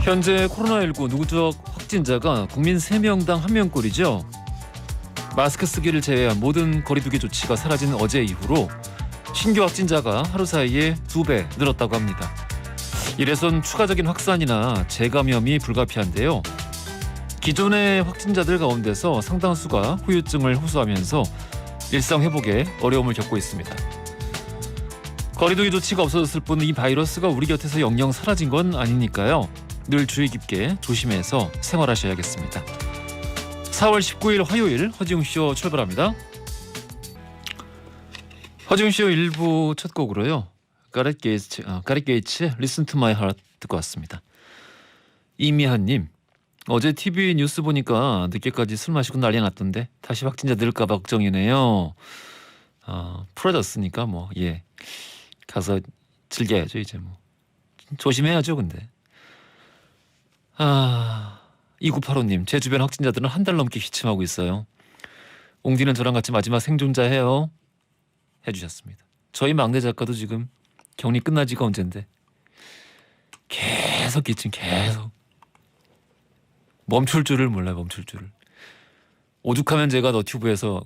현재 코로나19 누적 확진자가 국민 3명당 1명꼴이죠. 마스크 쓰기를 제외한 모든 거리두기 조치가 사라진 어제 이후로 신규 확진자가 하루 사이에 2배 늘었다고 합니다. 이래선 추가적인 확산이나 재감염이 불가피한데요. 기존의 확진자들 가운데서 상당수가 후유증을 호소하면서 일상 회복에 어려움을 겪고 있습니다. 거리두기 조치가 없어졌을 뿐 이 바이러스가 우리 곁에서 영영 사라진 건 아니니까요. 늘 주의 깊게 조심해서 생활하셔야겠습니다. 4월 19일 화요일 허지웅쇼 출발합니다. 허지웅쇼 1부 첫 곡으로요. 가렛 게이츠의 Listen to My Heart 듣고 왔습니다. 이미한님, 어제 TV 뉴스 보니까 늦게까지 술 마시고 난리 났던데 다시 확진자 늘까 봐 걱정이네요. 풀어졌으니까 가서 즐겨야죠. 이제 조심해야죠. 근데 2985님, 제 주변 확진자들은 한 달 넘게 기침하고 있어요. 옹디는 저랑 같이 마지막 생존자예요 해주셨습니다. 저희 막내 작가도 지금 격리 끝난 지가 언젠데 계속 기침, 계속 멈출 줄을 몰라요. 멈출 줄을. 오죽하면 제가 너튜브에서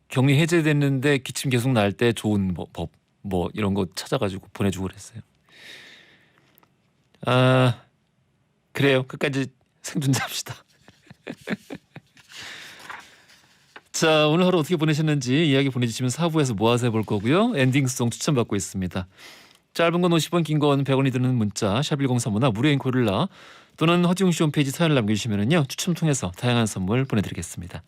격리 해제됐는데 기침 계속 날 때 좋은 법 이런 거 찾아가지고 보내주고 그랬어요. 그래요. 끝까지 생존자합시다. 자, 오늘 하루 어떻게 보내셨는지 이야기 보내주시면 4부에서 모아서 해볼 거고요. 엔딩송 추천받고 있습니다. 짧은 건 50원, 긴 건 100원이 드는 문자 샵1035나 무료인 고릴라 또는 허지웅씨 홈페이지 사연을 남겨주시면요, 추첨 통해서 다양한 선물 보내드리겠습니다.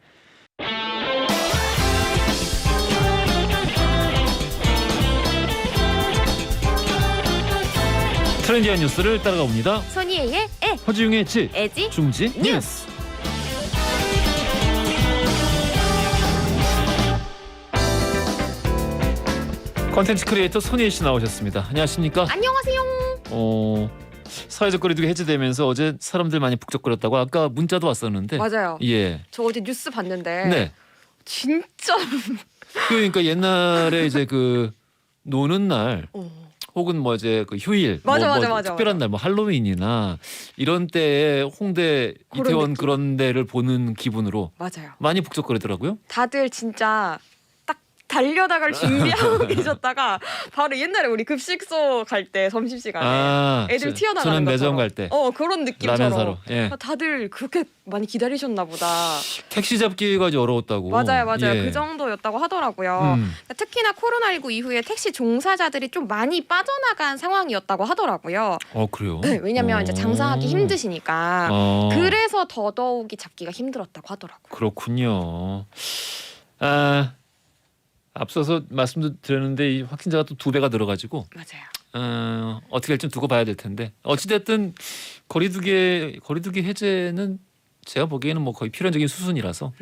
트렌디한 뉴스를 따라가 봅니다. 손이의 애, 허지웅의 지, 애지, 중지 뉴스. 콘텐츠 크리에이터 손예희 씨 나오셨습니다. 안녕하십니까? 안녕하세요. 사회적 거리두기 해제되면서 어제 사람들 많이 북적거렸다고 아까 문자도 왔었는데. 맞아요. 예. 저 어제 뉴스 봤는데 네. 진짜 그러니까 옛날에 이제 노는 날 혹은 이제 휴일, 맞아. 특별한 날, 할로윈이나 이런 때에 홍대, 그런 이태원 느낌. 그런 데를 보는 기분으로 맞아요. 많이 북적거리더라고요. 다들 진짜 딱 달려나갈 준비하고 계셨다가 바로 옛날에 우리 급식소 갈 때 점심시간에 애들 튀어나가는 저는 것처럼 매점 갈 때 그런 느낌처럼 라면 사러. 예. 다들 그렇게 많이 기다리셨나 보다. 택시 잡기가 어려웠다고. 맞아요. 예. 그 정도였다고 하더라고요. 특히나 코로나19 이후에 택시 종사자들이 좀 많이 빠져나간 상황이었다고 하더라고요. 그래요? 네, 왜냐면 이제 장사하기 힘드시니까 그래서 더더욱이 잡기가 힘들었다고 하더라고요. 그렇군요. 앞서서 말씀도 드렸는데 이 확진자가 또 2배가 늘어가지고 맞아요. 어떻게 할지 두고 봐야 될 텐데 어찌됐든 거리두기 해제는 제가 보기에는 거의 필연적인 수순이라서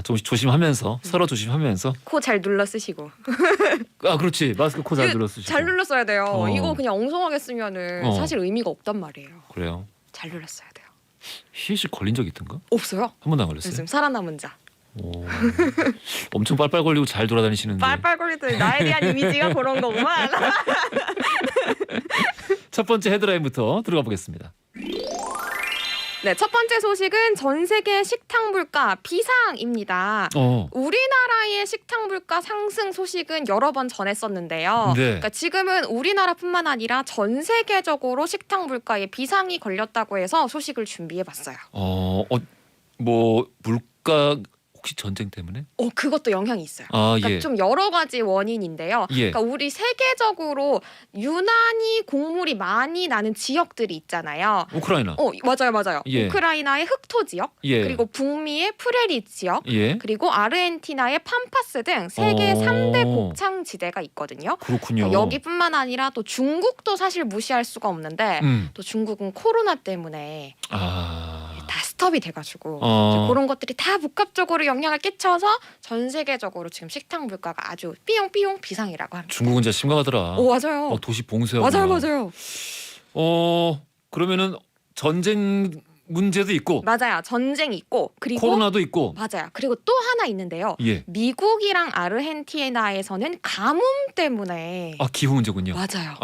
조금씩 조심하면서 서로 조심하면서 코 잘 눌러 쓰시고. 그렇지, 마스크 코 잘 눌러 쓰시고. 잘 눌렀어야 돼요. 이거 그냥 엉성하게 쓰면은 사실 의미가 없단 말이에요. 그래요. 잘 눌렀어야 돼요. 희애 씨 걸린 적 있던가? 없어요. 한 번도 안 걸렸어요? 요즘 살아남은 자. 엄청 빨빨 걸리고 잘 돌아다니시는데. 빨빨거리더니 나에 대한 이미지가 그런 거구만. 첫 번째 헤드라인부터 들어가 보겠습니다. 네, 첫 번째 소식은 전 세계 식당 물가 비상입니다. 우리나라의 식당 물가 상승 소식은 여러 번 전했었는데요. 네. 그러니까 지금은 우리나라뿐만 아니라 전 세계적으로 식당 물가에 비상이 걸렸다고 해서 소식을 준비해봤어요. 물가 혹시 전쟁 때문에? 그것도 영향이 있어요. 그러니까 좀 여러 가지 원인인데요. 그러니까 우리 세계적으로 유난히 곡물이 많이 나는 지역들이 있잖아요. 우크라이나. 맞아요. 우크라이나의 흑토 지역, 그리고 북미의 프레리 지역, 그리고 아르헨티나의 팜파스 등 세계 3대 곡창 지대가 있거든요. 그렇군요. 그러니까 여기뿐만 아니라 또 중국도 사실 무시할 수가 없는데 또 중국은 코로나 때문에 다 스톱이 돼가지고 그런 것들이 다 복합적으로 영향을 끼쳐서 전 세계적으로 지금 식당 물가가 아주 삐용삐용 비상이라고 합니다. 중국은 진짜 심각하더라. 맞아요. 도시 봉쇄하고. 맞아요. 그러면은 전쟁 문제도 있고 맞아요. 전쟁이 있고 그리고 코로나도 있고 맞아요. 그리고 또 하나 있는데요. 예. 미국이랑 아르헨티나에서는 가뭄 때문에 기후 문제군요. 맞아요.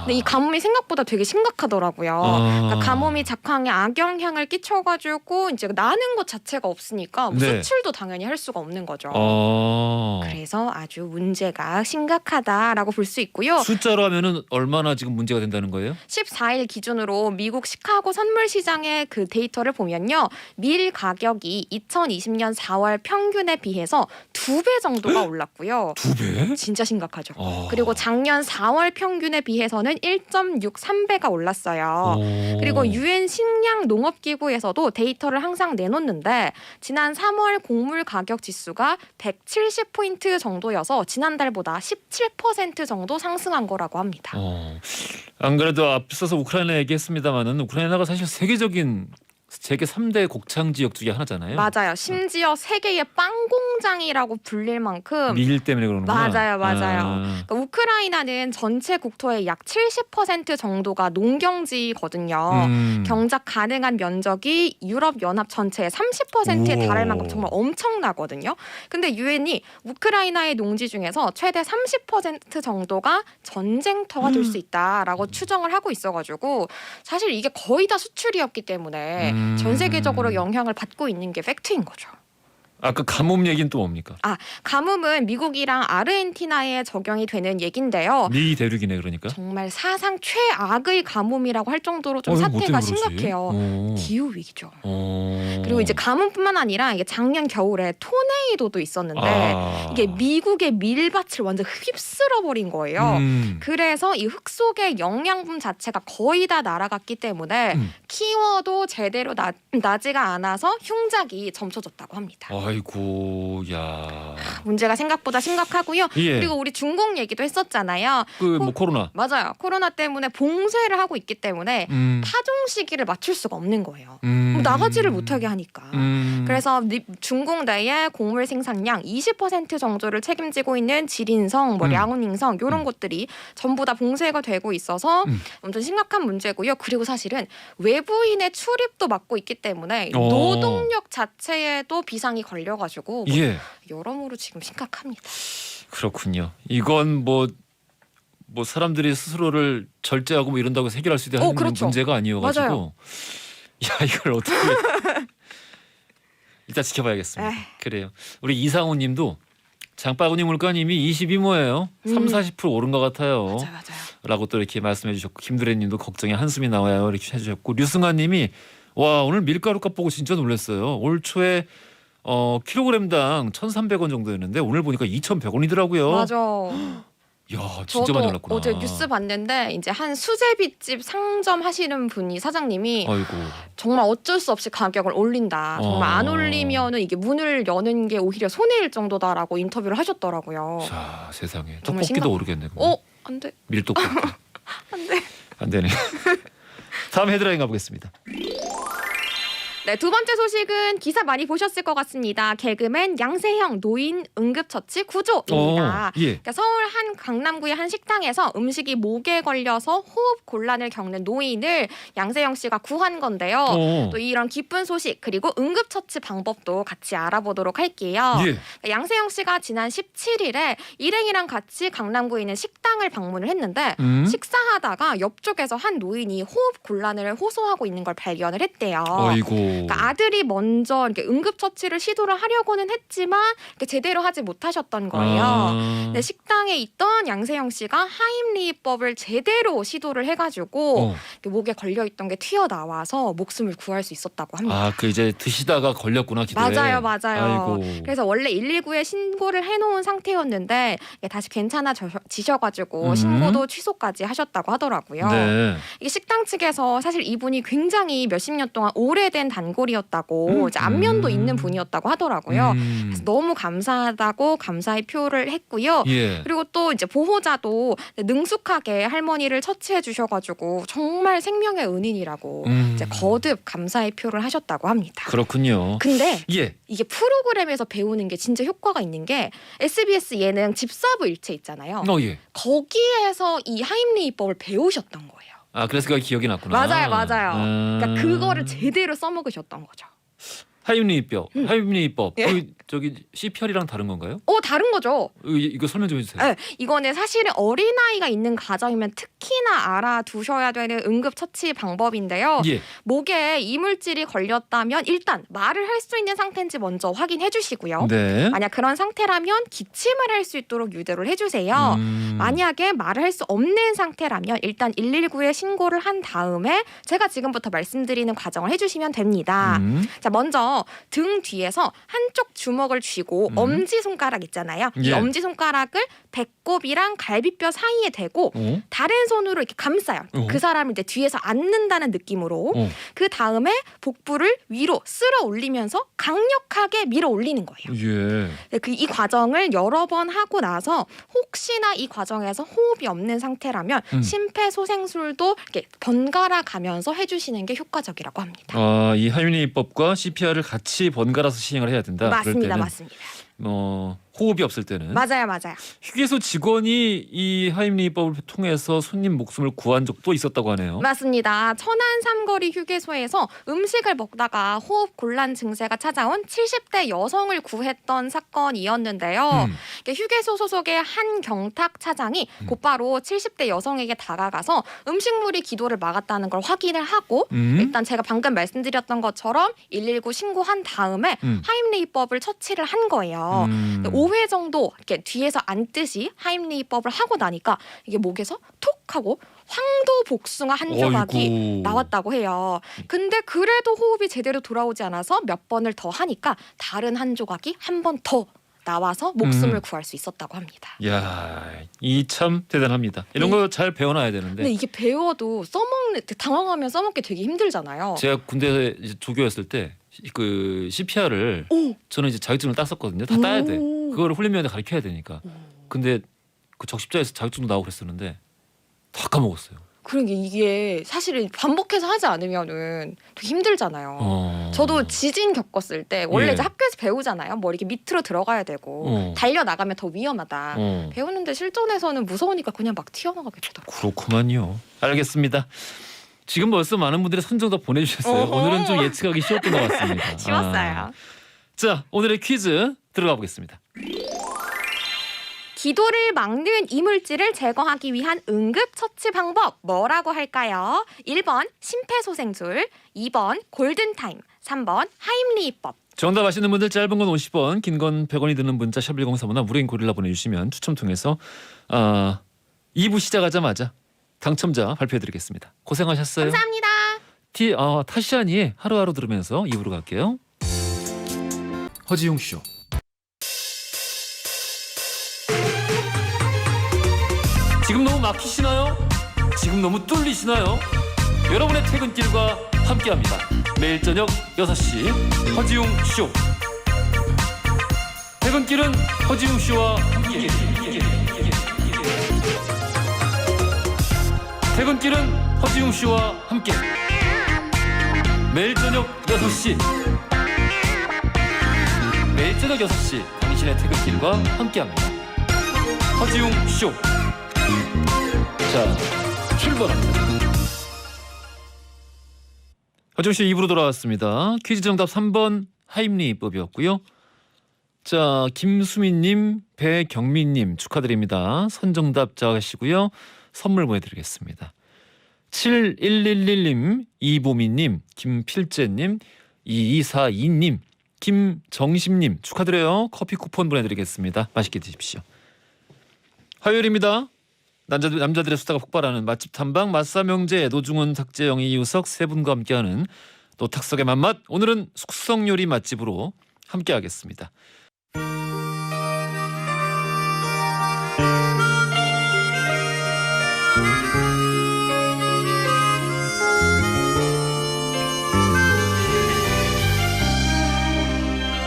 근데 이 가뭄이 생각보다 되게 심각하더라고요. 그러니까 가뭄이 작황에 악영향을 끼쳐가지고 이제 나는 것 자체가 없으니까 뭐 네. 수출도 당연히 할 수가 없는 거죠. 그래서 아주 문제가 심각하다라고 볼 수 있고요. 숫자로 하면은 얼마나 지금 문제가 된다는 거예요? 14일 기준으로 미국 시카고 선물 시장의 그 데이터를 보면요. 밀 가격이 2020년 4월 평균에 비해서 2배 정도가 올랐고요. 2배? 진짜 심각하죠. 그리고 작년 4월 평균에 비해서는 1.63배가 올랐어요. 그리고 유엔 식량 농업기구에서도 데이터를 항상 내놓는데 지난 3월 곡물 가격 지수가 170포인트 정도여서 지난달보다 17% 정도 상승한 거라고 합니다. 안 그래도 앞서서 우크라이나 얘기했습니다마는 우크라이나가 사실 세계 3대 곡창 지역 중에 하나잖아요. 맞아요. 심지어 세계의 빵 공장이라고 불릴 만큼 밀 때문에 그러는구나. 맞아요. 그러니까 우크라이나는 전체 국토의 약 70% 정도가 농경지거든요. 경작 가능한 면적이 유럽 연합 전체의 30%에 달할 만큼 정말 엄청나거든요. 근데 유엔이 우크라이나의 농지 중에서 최대 30% 정도가 전쟁터가 될 수 있다라고 추정을 하고 있어가지고 사실 이게 거의 다 수출이었기 때문에 전 세계적으로 영향을 받고 있는 게 팩트인 거죠. 아까 가뭄 얘기는 또 뭡니까? 가뭄은 미국이랑 아르헨티나에 적용이 되는 얘긴데요. 미 대륙이네 그러니까. 정말 사상 최악의 가뭄이라고 할 정도로 좀 사태가 심각해요. 기후 위기죠. 그리고 이제 가뭄뿐만 아니라 이게 작년 겨울에 토네이도도 있었는데 이게 미국의 밀밭을 완전 휩쓸어 버린 거예요. 그래서 이 흙 속의 영양분 자체가 거의 다 날아갔기 때문에 키워도 제대로 나지가 않아서 흉작이 점쳐졌다고 합니다. 아이고, 야. 문제가 생각보다 심각하고요. 예. 그리고 우리 중국 얘기도 했었잖아요. 코로나. 맞아요. 코로나 때문에 봉쇄를 하고 있기 때문에 파종 시기를 맞출 수가 없는 거예요. 나가지를 못하게 하니까. 그래서 중국 내의 곡물 생산량 20% 정도를 책임지고 있는 지린성, 량운닝성 이런 것들이 전부 다 봉쇄가 되고 있어서 엄청 심각한 문제고요. 그리고 사실은 외부인의 출입도 막고 있기 때문에 노동력 자체에도 비상이 걸려가지고 여러모로 지금 심각합니다. 그렇군요. 이건 뭐 사람들이 스스로를 절제하고 뭐 이런다고 해결할 수 있는 그렇죠. 문제가 아니어가지고 맞아요. 야 이걸 어떻게 일단 지켜봐야겠습니다. 그래요. 우리 이상호님도 장바구니 물가님이 22모예요. 30-40% 오른 것 같아요. 맞아요. 라고 또 이렇게 말씀해 주셨고 김두래님도 걱정에 한숨이 나와요 이렇게 해주셨고 류승아님이 와 오늘 밀가루값 보고 진짜 놀랐어요. 올 초에 킬로그램당 1,300원 정도였는데 오늘 보니까 2,100원이더라고요. 맞아. 야 진짜 많이 올랐구나. 어제 뉴스 봤는데 이제 한 수제비집 상점 하시는 분이 사장님이 정말 어쩔 수 없이 가격을 올린다. 정말 안 올리면은 이게 문을 여는 게 오히려 손해일 정도다라고 인터뷰를 하셨더라고요. 자 세상에 떡볶이도 오르겠네. 안 돼. 밀떡볶이. 안 돼. 안 되네. 다음 헤드라인 가보겠습니다. 네, 두 번째 소식은 기사 많이 보셨을 것 같습니다. 개그맨 양세형 노인 응급처치 구조입니다. 그러니까 서울 한 강남구의 한 식당에서 음식이 목에 걸려서 호흡 곤란을 겪는 노인을 양세형 씨가 구한 건데요. 또 이런 기쁜 소식 그리고 응급처치 방법도 같이 알아보도록 할게요. 그러니까 양세형 씨가 지난 17일에 일행이랑 같이 강남구에 있는 식당을 방문을 했는데 식사하다가 옆쪽에서 한 노인이 호흡 곤란을 호소하고 있는 걸 발견을 했대요. 그러니까 아들이 먼저 이렇게 응급처치를 시도를 하려고는 했지만 제대로 하지 못하셨던 거예요. 근데 식당에 있던 양세형 씨가 하임리히법을 제대로 시도를 해가지고 목에 걸려있던 게 튀어나와서 목숨을 구할 수 있었다고 합니다. 그 이제 드시다가 걸렸구나 기도에. 맞아요. 아이고. 그래서 원래 119에 신고를 해놓은 상태였는데 다시 괜찮아지셔가지고 신고도 취소까지 하셨다고 하더라고요. 이게 식당 측에서 사실 이분이 굉장히 몇십 년 동안 오래된 단골이었다고 이제 안면도 있는 분이었다고 하더라고요. 그래서 너무 감사하다고 감사의 표를 했고요. 그리고 또 이제 보호자도 능숙하게 할머니를 처치해 주셔가지고 정말 생명의 은인이라고 이제 거듭 감사의 표를 하셨다고 합니다. 그렇군요. 근데 이게 프로그램에서 배우는 게 진짜 효과가 있는 게 SBS 예능 집사부 일체 있잖아요. 거기에서 이 하임리히법을 배우셨던 거예요. 아 그래서 그가 기억이 났구나. 맞아요. 그러니까 그거를 제대로 써먹으셨던 거죠. 하임리법. 예. 저기 CPR이랑 다른 건가요? 다른 거죠. 이거 설명 좀 해주세요. 네, 이거는 사실은 어린아이가 있는 가정이면 특히나 알아두셔야 되는 응급처치 방법인데요. 예. 목에 이물질이 걸렸다면 일단 말을 할 수 있는 상태인지 먼저 확인해 주시고요. 네. 만약 그런 상태라면 기침을 할 수 있도록 유도를 해주세요. 만약에 말을 할 수 없는 상태라면 일단 119에 신고를 한 다음에 제가 지금부터 말씀드리는 과정을 해주시면 됩니다. 자, 먼저 등 뒤에서 한쪽 주먹을 쥐고 엄지손가락 있잖아요. 이 예. 엄지손가락을 배꼽이랑 갈비뼈 사이에 대고 다른 손으로 이렇게 감싸요. 그 사람을 이제 뒤에서 앉는다는 느낌으로. 그 다음에 복부를 위로 쓸어 올리면서 강력하게 밀어 올리는 거예요. 예. 이 과정을 여러 번 하고 나서 혹시나 이 과정에서 호흡이 없는 상태라면 심폐소생술도 이렇게 번갈아 가면서 해주시는 게 효과적이라고 합니다. 이 하임리법과 CPR을 같이 번갈아서 시행을 해야 된다. 맞습니다. 호흡이 없을 때는. 맞아요. 휴게소 직원이 이 하임리법을 통해서 손님 목숨을 구한 적도 있었다고 하네요. 맞습니다. 천안 삼거리 휴게소에서 음식을 먹다가 호흡 곤란 증세가 찾아온 70대 여성을 구했던 사건이었는데요. 휴게소 소속의 한 경탁 차장이 곧바로 70대 여성에게 다가가서 음식물이 기도를 막았다는 걸 확인을 하고 일단 제가 방금 말씀드렸던 것처럼 119 신고한 다음에 하임리법을 처치를 한 거예요. 5회 정도 이렇게 뒤에서 앉듯이 하임리법을 하고 나니까 이게 목에서 톡 하고 황도복숭아 한 조각이 나왔다고 해요. 근데 그래도 호흡이 제대로 돌아오지 않아서 몇 번을 더 하니까 다른 한 조각이 한 번 더 나와서 목숨을 구할 수 있었다고 합니다. 이야, 이 참 대단합니다. 이런 거 잘 배워놔야 되는데. 근데 이게 배워도 당황하면 써먹기 되게 힘들잖아요. 제가 군대 이제 조교였을 때 그 CPR을 저는 이제 자격증을 땄었거든요. 다 따야 돼. 그거를 훈련병한테 가르쳐야 되니까. 근데 그 적십자에서 자격증도 나오고 그랬었는데 다 까먹었어요. 그러니까 이게 사실은 반복해서 하지 않으면은 되게 힘들잖아요. 저도 지진 겪었을 때 원래 이제 학교에서 배우잖아요. 뭐 이렇게 밑으로 들어가야 되고 달려 나가면 더 위험하다. 배우는데 실전에서는 무서우니까 그냥 막 튀어나가게 되더라고요. 그렇구만요. 알겠습니다. 지금 벌써 많은 분들이 선정답 보내주셨어요. 오늘은 좀 예측하기 쉬웠던 것 같습니다. 쉬웠어요. 자, 오늘의 퀴즈 들어가 보겠습니다. 기도를 막는 이물질을 제거하기 위한 응급처치 방법 뭐라고 할까요? 1번 심폐소생술, 2번 골든타임, 3번 하임리법. 정답 아시는 분들 짧은 건 50원, 긴 건 100원이 드는 문자 샵 1035나 무료인 고릴라 보내주시면 추첨 통해서 2부 시작하자마자 당첨자 발표해드리겠습니다. 고생하셨어요. 감사합니다. 타시아니의 하루하루 들으면서 2부로 갈게요. 허지용 쇼. 지금 너무 막히시나요? 지금 너무 뚫리시나요? 여러분의 퇴근길과 함께합니다. 매일 저녁 6시 허지용 쇼. 퇴근길은 허지용 쇼와 함께. 퇴근길은 허지용 씨와 함께. 매일 저녁 6시. 매일 저녁 6시 당신의 퇴근길과 함께합니다. 허지용 쇼. 자, 출발합니다. 허지용 쇼 2부로 돌아왔습니다. 퀴즈 정답 3번 하임리법이었고요. 자, 김수민님, 배경민님 축하드립니다. 선정답자시고요. 선물 보내드리겠습니다. 7111님, 이보미님, 김필재님, 2242님, 김정심님 축하드려요. 커피 쿠폰 보내드리겠습니다. 맛있게 드십시오. 화요일입니다. 남자들의 수다가 폭발하는 맛집 탐방 맛사명제 노중훈, 탁재영이, 이우석 세 분과 함께하는 노탁석의 맛맛. 오늘은 숙성요리 맛집으로 함께하겠습니다.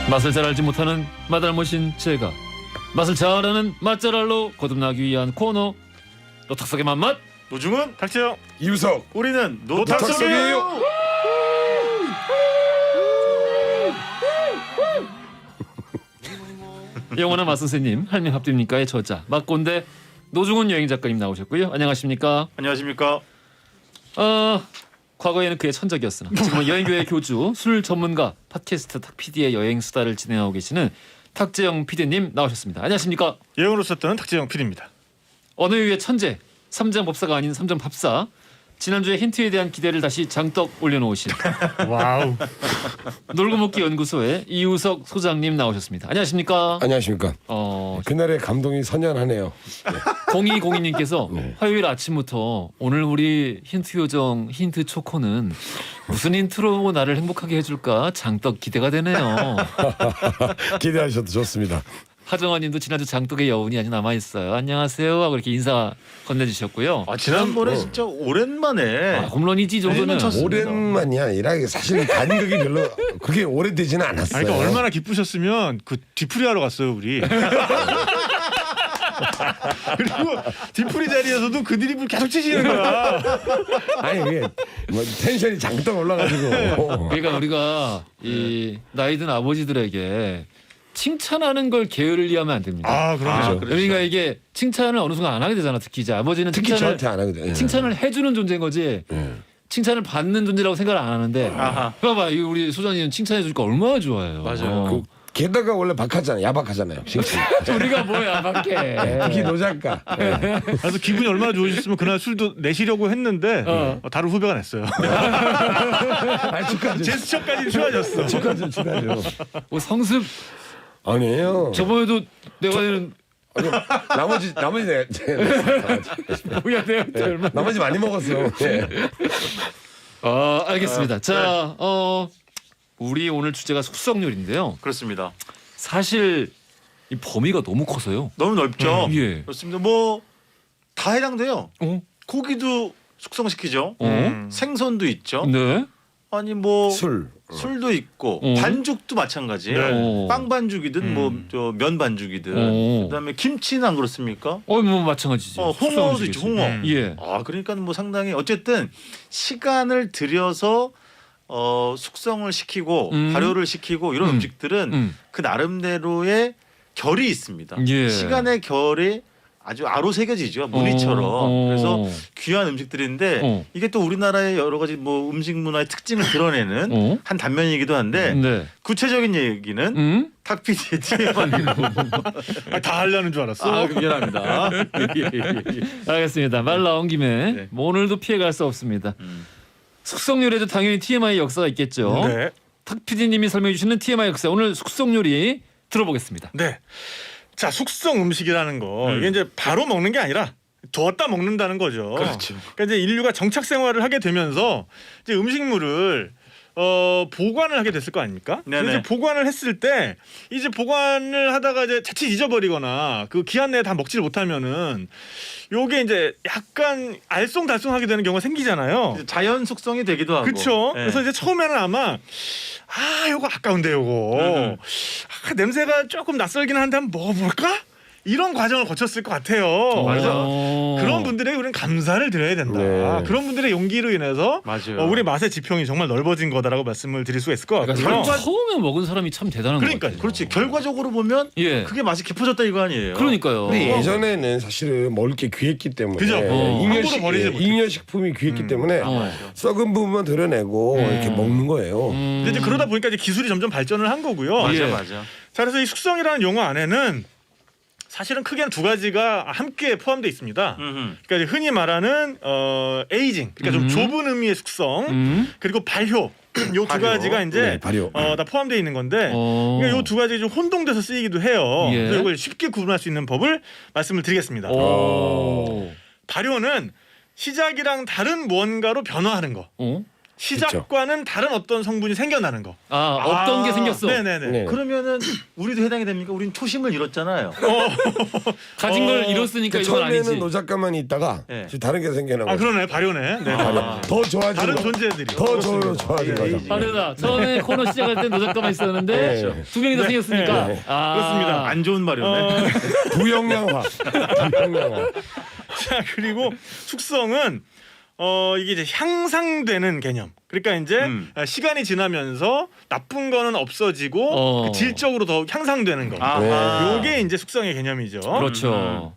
맛을 잘 알지 못하는 맛알못인 제가 맛을 잘 아는 맛잘알로 거듭나기 위한 코너 노탁석의 맛맛. 노중훈, 탁재영, 이우석, 우리는 노탁석이에요. 영원한 맛선생님 할미 합디입니까의 저자 맛꼰대 노중훈 여행 작가님 나오셨고요. 안녕하십니까? 안녕하십니까? 과거에는 그의 천적이었으나 지금은 여행교회 교주, 술 전문가, 팟캐스트 탁PD의 여행 수다를 진행하고 계시는 탁재영 PD님 나오셨습니다. 안녕하십니까? 예언으로 썼던 탁재영 PD입니다. 어느 위의 천재, 삼장 법사가 아닌 삼장 팝사. 지난주에 힌트에 대한 기대를 다시 장떡 올려놓으신 와우. 놀고 먹기 연구소의 이우석 소장님 나오셨습니다. 안녕하십니까? 안녕하십니까. 그날의 감동이 선연하네요. 0202님께서 화요일 아침부터 오늘 우리 힌트 요정 힌트 초코는 무슨 힌트로 나를 행복하게 해줄까 장떡 기대가 되네요. 기대하셔도 좋습니다. 하정환님도 지난주 장떡의 여운이 아직 남아 있어요. 안녕하세요 하고 이렇게 인사 건네주셨고요. 지난번에 진짜 오랜만에 홈런이지 정도는. 오랜만이 아니라 사실 간격이 별로 그게 오래되지는 않았어요. 그러니까 얼마나 기쁘셨으면 그 뒤풀이 하러 갔어요 우리. 그리고 뒤풀이 자리에서도 그 드립을 계속 치시는 거야. 아니 그게 뭐 텐션이 장떡 올라가지고. 그러니까 우리가 이 나이든 아버지들에게 칭찬하는 걸 게을리하면 안 됩니다. 그렇죠. 그러니까 이게 칭찬을 어느 순간 안 하게 되잖아. 특히 이제 아버지는 특히 저한테 안 하거든요. 칭찬을 해주는 존재인 거지. 칭찬을 받는 존재라고 생각을 안 하는데. 봐봐, 이 우리 소장님 칭찬해 주니까 얼마나 좋아요. 맞아요. 게다가 원래 박하잖아요. 야박하잖아요. 우리가 뭐야, 밖에. 특히 노 작가. 그래서 기분이 얼마나 좋으셨으면 그날 술도 내시려고 했는데 다른 후배가 냈어요. 축하죠. 제스처까지 좋아졌어. 축하죠. 뭐 성습 아니에요. 저번에도 내가 되는 나머지 뭐야 내가 얼마. 나머지 많이 먹었어. 알겠습니다. 자, 우리 오늘 주제가 숙성요리인데요. 그렇습니다. 사실 이 범위가 너무 커서요. 너무 넓죠. 예. 그렇습니다. 뭐 다 해당돼요. 고기도 숙성시키죠. 생선도 있죠. 네. 아니 뭐 술도 있고 반죽도 마찬가지예요. 네. 빵 반죽이든 뭐 저 면 반죽이든 그다음에 김치는 안 그렇습니까? 뭐 마찬가지죠. 홍어도 있죠. 홍어. 예. 그러니까 뭐 상당히 어쨌든 시간을 들여서 숙성을 시키고 발효를 시키고 이런 음식들은 그 나름대로의 결이 있습니다. 예. 시간의 결이 아주 아로새겨지죠. 무늬처럼. 그래서 귀한 음식들인데 이게 또 우리나라의 여러 가지 뭐 음식 문화의 특징을 드러내는 한 단면이기도 한데 네. 구체적인 얘기는 탁PD의 TMI고 다 하려는 줄 알았어. 미안합니다. 알겠습니다. 말 나온 김에 네. 뭐 오늘도 피해갈 수 없습니다. 숙성요리에도 당연히 TMI 역사가 있겠죠. 네. 탁PD님이 설명해 주시는 TMI 역사 오늘 숙성요리 들어보겠습니다. 네. 자, 숙성 음식이라는 거 이게 이제 바로 먹는 게 아니라 뒀다 먹는다는 거죠. 그렇죠. 그러니까 이제 인류가 정착 생활을 하게 되면서 이제 음식물을 보관을 하게 됐을 거 아닙니까? 이제 보관을 했을 때 이제 보관을 하다가 이제 자칫 잊어버리거나 그 기한 내에 다 먹지를 못하면은 요게 이제 약간 알쏭달쏭하게 되는 경우가 생기잖아요. 자연 숙성이 되기도 하고. 그렇죠. 네. 그래서 이제 처음에는 아마 요거 아까운데 요거 냄새가 조금 낯설긴 한데 한번 먹어볼까? 이런 과정을 거쳤을 것 같아요. 그래서 그런 분들에게 우리는 감사를 드려야 된다. 네. 그런 분들의 용기로 인해서 맞아요. 우리 맛의 지평이 정말 넓어진 거다라고 말씀을 드릴 수가 있을 것 같고요. 그러니까 처음에 먹은 사람이 참 대단한 그러니까요. 것 같아요. 그렇지. 결과적으로 보면 예. 그게 맛이 깊어졌다 이거 아니에요. 그러니까요. 근데 예전에는 사실은 먹을 게 귀했기 때문에 그죠? 함부로 버리지 못했죠. 잉여식품이 귀했기 때문에 맞아요. 썩은 부분만 드러내고 이렇게 먹는 거예요. 근데 이제 그러다 보니까 이제 기술이 점점 발전을 한 거고요. 맞아 예. 맞아. 자, 그래서 이 숙성이라는 용어 안에는 사실은 크게는 두 가지가 함께 포함되어 있습니다. 그러니까 이제 흔히 말하는 에이징, 그러니까 좀 좁은 의미의 숙성, 그리고 발효. 요 두 가지가 이제 네, 발효. 다 포함되어 있는 건데, 그러니까 요 두 가지 좀 혼동돼서 쓰이기도 해요. 예. 그래서 이걸 쉽게 구분할 수 있는 법을 말씀을 드리겠습니다. 발효는 시작이랑 다른 무언가로 변화하는 거. 시작과는 다른 어떤 성분이 생겨나는 거. 없던 게 생겼어. 네네네. 네. 그러면은 우리도 해당이 됩니까? 우린 초심을 잃었잖아요. 가진 걸 잃었으니까 이건 아니지. 처음에는 노 작가만 있다가 네. 다른 게 생겨난 거죠. 그러네, 발효네. 네. 더 좋아지는 다른 거. 존재들이. 더 좋아지는 거죠. 다르다. 처음에 코너 시작할 때 노작가만 있었는데 네. 두 명이 더 생겼으니까. 네. 그렇습니다. 안 좋은 말이네. 부영양화. 부영양화. 자, 그리고 숙성은 이게 이제 향상되는 개념. 그러니까 이제 시간이 지나면서 나쁜 거는 없어지고 그 질적으로 더 향상되는 거. 아하. 요게 이제 숙성의 개념이죠. 그렇죠.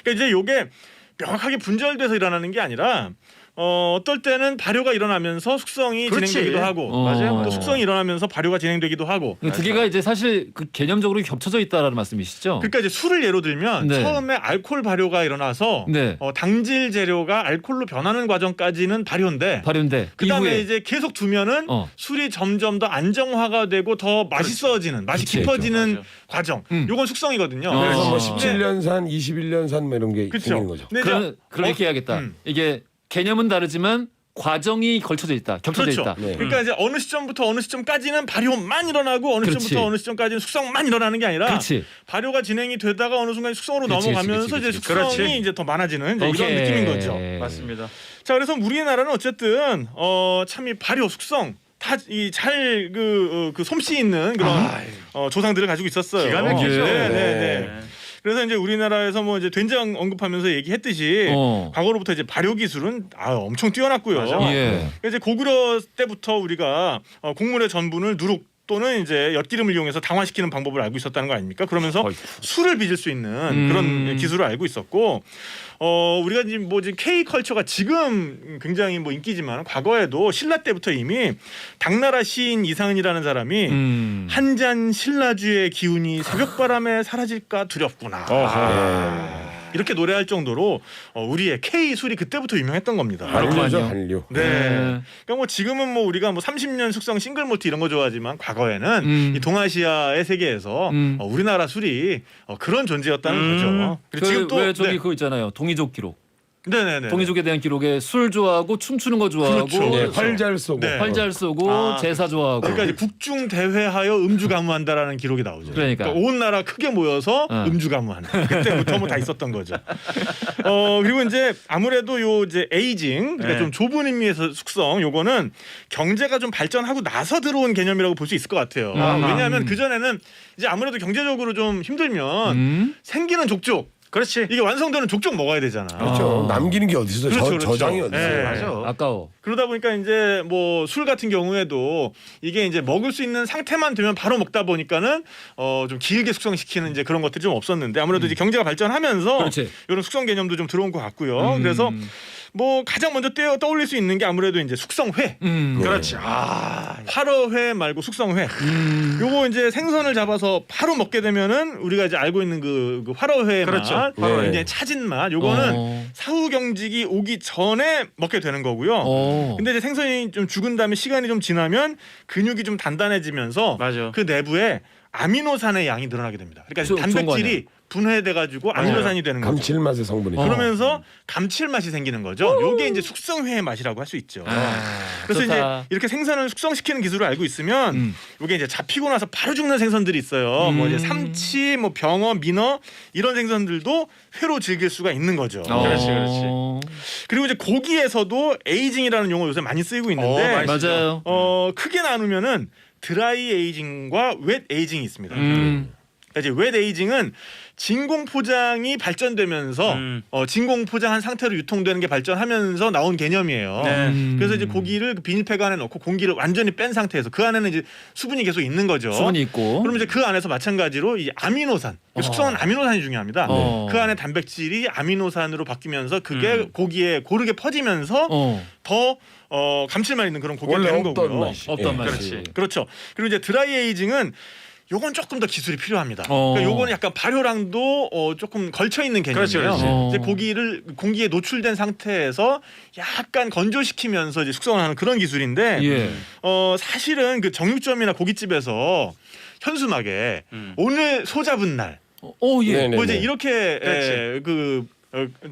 그러니까 이제 요게 명확하게 분절돼서 일어나는 게 아니라 어떨 때는 발효가 일어나면서 숙성이 그렇지. 진행되기도 하고 맞아요. 또 숙성이 일어나면서 발효가 진행되기도 하고 두 개가 이제 사실 그 개념적으로 겹쳐져 있다라는 말씀이시죠? 그러니까 이제 술을 예로 들면 네. 처음에 알코올 발효가 일어나서 네. 당질 재료가 알코올로 변하는 과정까지는 발효인데 발효인데 그다음에 이후에 이제 계속 두면은 술이 점점 더 안정화가 되고 더 맛있어지는 맛이 그치. 깊어지는 맞아. 과정 요건 숙성이거든요. 그래서 뭐 어. 17년산, 21년산 뭐 이런 게 그렇죠. 생기는 거죠. 근데 이제 그렇게 해야겠다. 이게 개념은 다르지만 과정이 걸쳐져 있다. 겹쳐져 그렇죠. 있다. 네. 그러니까 이제 어느 시점부터 어느 시점까지는 발효만 일어나고 어느 그렇지. 시점부터 어느 시점까지는 숙성만 일어나는 게 아니라 그렇지. 발효가 진행이 되다가 어느 순간 숙성으로 그렇지, 넘어가면서 그렇지, 이제 그렇지. 숙성이 그렇지. 이제 더 많아지는 이제 오케이. 이런 느낌인 거죠. 맞습니다. 자, 그래서 우리나라는 어쨌든 참 이 발효, 숙성 다 이 잘 그 솜씨 있는 그런 조상들을 가지고 있었어요. 기가 막히죠. 네, 네, 네. 네. 그래서 이제 우리나라에서 뭐 이제 된장 언급하면서 얘기했듯이 과거로부터 이제 발효 기술은 엄청 뛰어났고요. 예. 이제 고구려 때부터 우리가 곡물의 전분을 누룩 또는 이제 엿기름을 이용해서 당화시키는 방법을 알고 있었다는 거 아닙니까? 그러면서 술을 빚을 수 있는 그런 기술을 알고 있었고, 우리가 지금 뭐 지금 K 컬처가 지금 굉장히 뭐 인기지만 과거에도 신라 때부터 이미 당나라 시인 이상은이라는 사람이 한 잔 신라주의 기운이 새벽바람에 사라질까 두렵구나. 이렇게 노래할 정도로 우리의 K 술이 그때부터 유명했던 겁니다. 한류죠, 한류. 네. 그러니까 뭐 지금은 뭐 우리가 뭐 30년 숙성 싱글 몰트 이런 거 좋아하지만 과거에는 이 동아시아의 세계에서 우리나라 술이 그런 존재였다는 거죠. 그리고 지금 또 왜 저기 그거 있잖아요. 동이족 기록. 네네네. 동이족에 대한 기록에 술 좋아하고 춤추는 거 좋아하고 그렇죠. 네, 활잘 쏘고. 네. 활잘 쏘고 제사 좋아하고. 그러니까 이제 국중 대회하여 음주 가무한다라는 기록이 나오죠. 그러니까. 온 나라 크게 모여서 음주 가무한다. 그때부터 뭐 다 있었던 거죠. 그리고 이제 아무래도 요 이제 에이징, 그러니까 좀 좁은 의미에서 숙성, 요거는 경제가 좀 발전하고 나서 들어온 개념이라고 볼 수 있을 것 같아요. 왜냐하면 그 전에는 이제 아무래도 경제적으로 좀 힘들면 생기는 족족. 그렇지. 이게 완성되는 족족 먹어야 되잖아. 그렇죠. 남기는 게 어디 있어? 그렇죠, 저장이 그렇죠. 어디 있어요? 네. 맞아. 아까워. 그러다 보니까 이제 뭐 술 같은 경우에도 이게 이제 먹을 수 있는 상태만 되면 바로 먹다 보니까는 좀 길게 숙성시키는 이제 그런 것들이 좀 없었는데 아무래도 이제 경제가 발전하면서 그렇지. 이런 숙성 개념도 좀 들어온 것 같고요. 그래서 뭐 가장 먼저 떠올릴 수 있는 게 아무래도 이제 숙성회. 그렇지. 활어회 말고 숙성회. 요거 이제 생선을 잡아서 바로 먹게 되면은 우리가 이제 알고 있는 그 활어회 그렇죠. 맛, 네. 이제 차진 맛. 요거는 사후 경직이 오기 전에 먹게 되는 거고요. 근데 이제 생선이 좀 죽은 다음에 시간이 좀 지나면 근육이 좀 단단해지면서 맞아. 그 내부에 아미노산의 양이 늘어나게 됩니다. 그러니까 좋은 거 단백질이 분해돼가지고 아미노산이 되는 거죠. 감칠맛의 성분이죠. 그러면서 감칠맛이 생기는 거죠. 요게 이제 숙성회의 맛이라고 할 수 있죠. 그래서 좋다. 이제 이렇게 생선을 숙성시키는 기술을 알고 있으면 요게 이제 잡히고 나서 바로 죽는 생선들이 있어요. 뭐 이제 삼치, 뭐 병어, 민어 이런 생선들도 회로 즐길 수가 있는 거죠. 그렇지, 그렇지. 그리고 이제 고기에서도 에이징이라는 용어 요새 많이 쓰이고 있는데 맞아요. 크게 나누면은 드라이 에이징과 웻 에이징이 있습니다. 이제 웻 에이징은 진공 포장이 발전되면서 진공 포장한 상태로 유통되는 게 발전하면서 나온 개념이에요. 그래서 이제 고기를 그 비닐팩 안에 넣고 공기를 완전히 뺀 상태에서 그 안에는 이제 수분이 계속 있는 거죠. 수분이 있고. 그럼 이제 그 안에서 마찬가지로 이 아미노산, 숙성은 아미노산이 중요합니다. 그 안에 단백질이 아미노산으로 바뀌면서 그게 고기에 고르게 퍼지면서 더 감칠맛 있는 그런 고기가 원래 되는 없던 거고요. 맛이. 없던 맛이. 그렇지. 그렇죠. 그리고 이제 드라이 에이징은 요건 조금 더 기술이 필요합니다. 그러니까 요거는 약간 발효랑도 조금 걸쳐 있는 개념이에요. 그렇지, 그렇지. 이제 고기를 공기에 노출된 상태에서 약간 건조시키면서 이제 숙성을 하는 그런 기술인데 예. 사실은 그 정육점이나 고깃집에서 현수막에 오늘 소 잡은 날 예. 네네. 뭐 이제 이렇게 그렇지.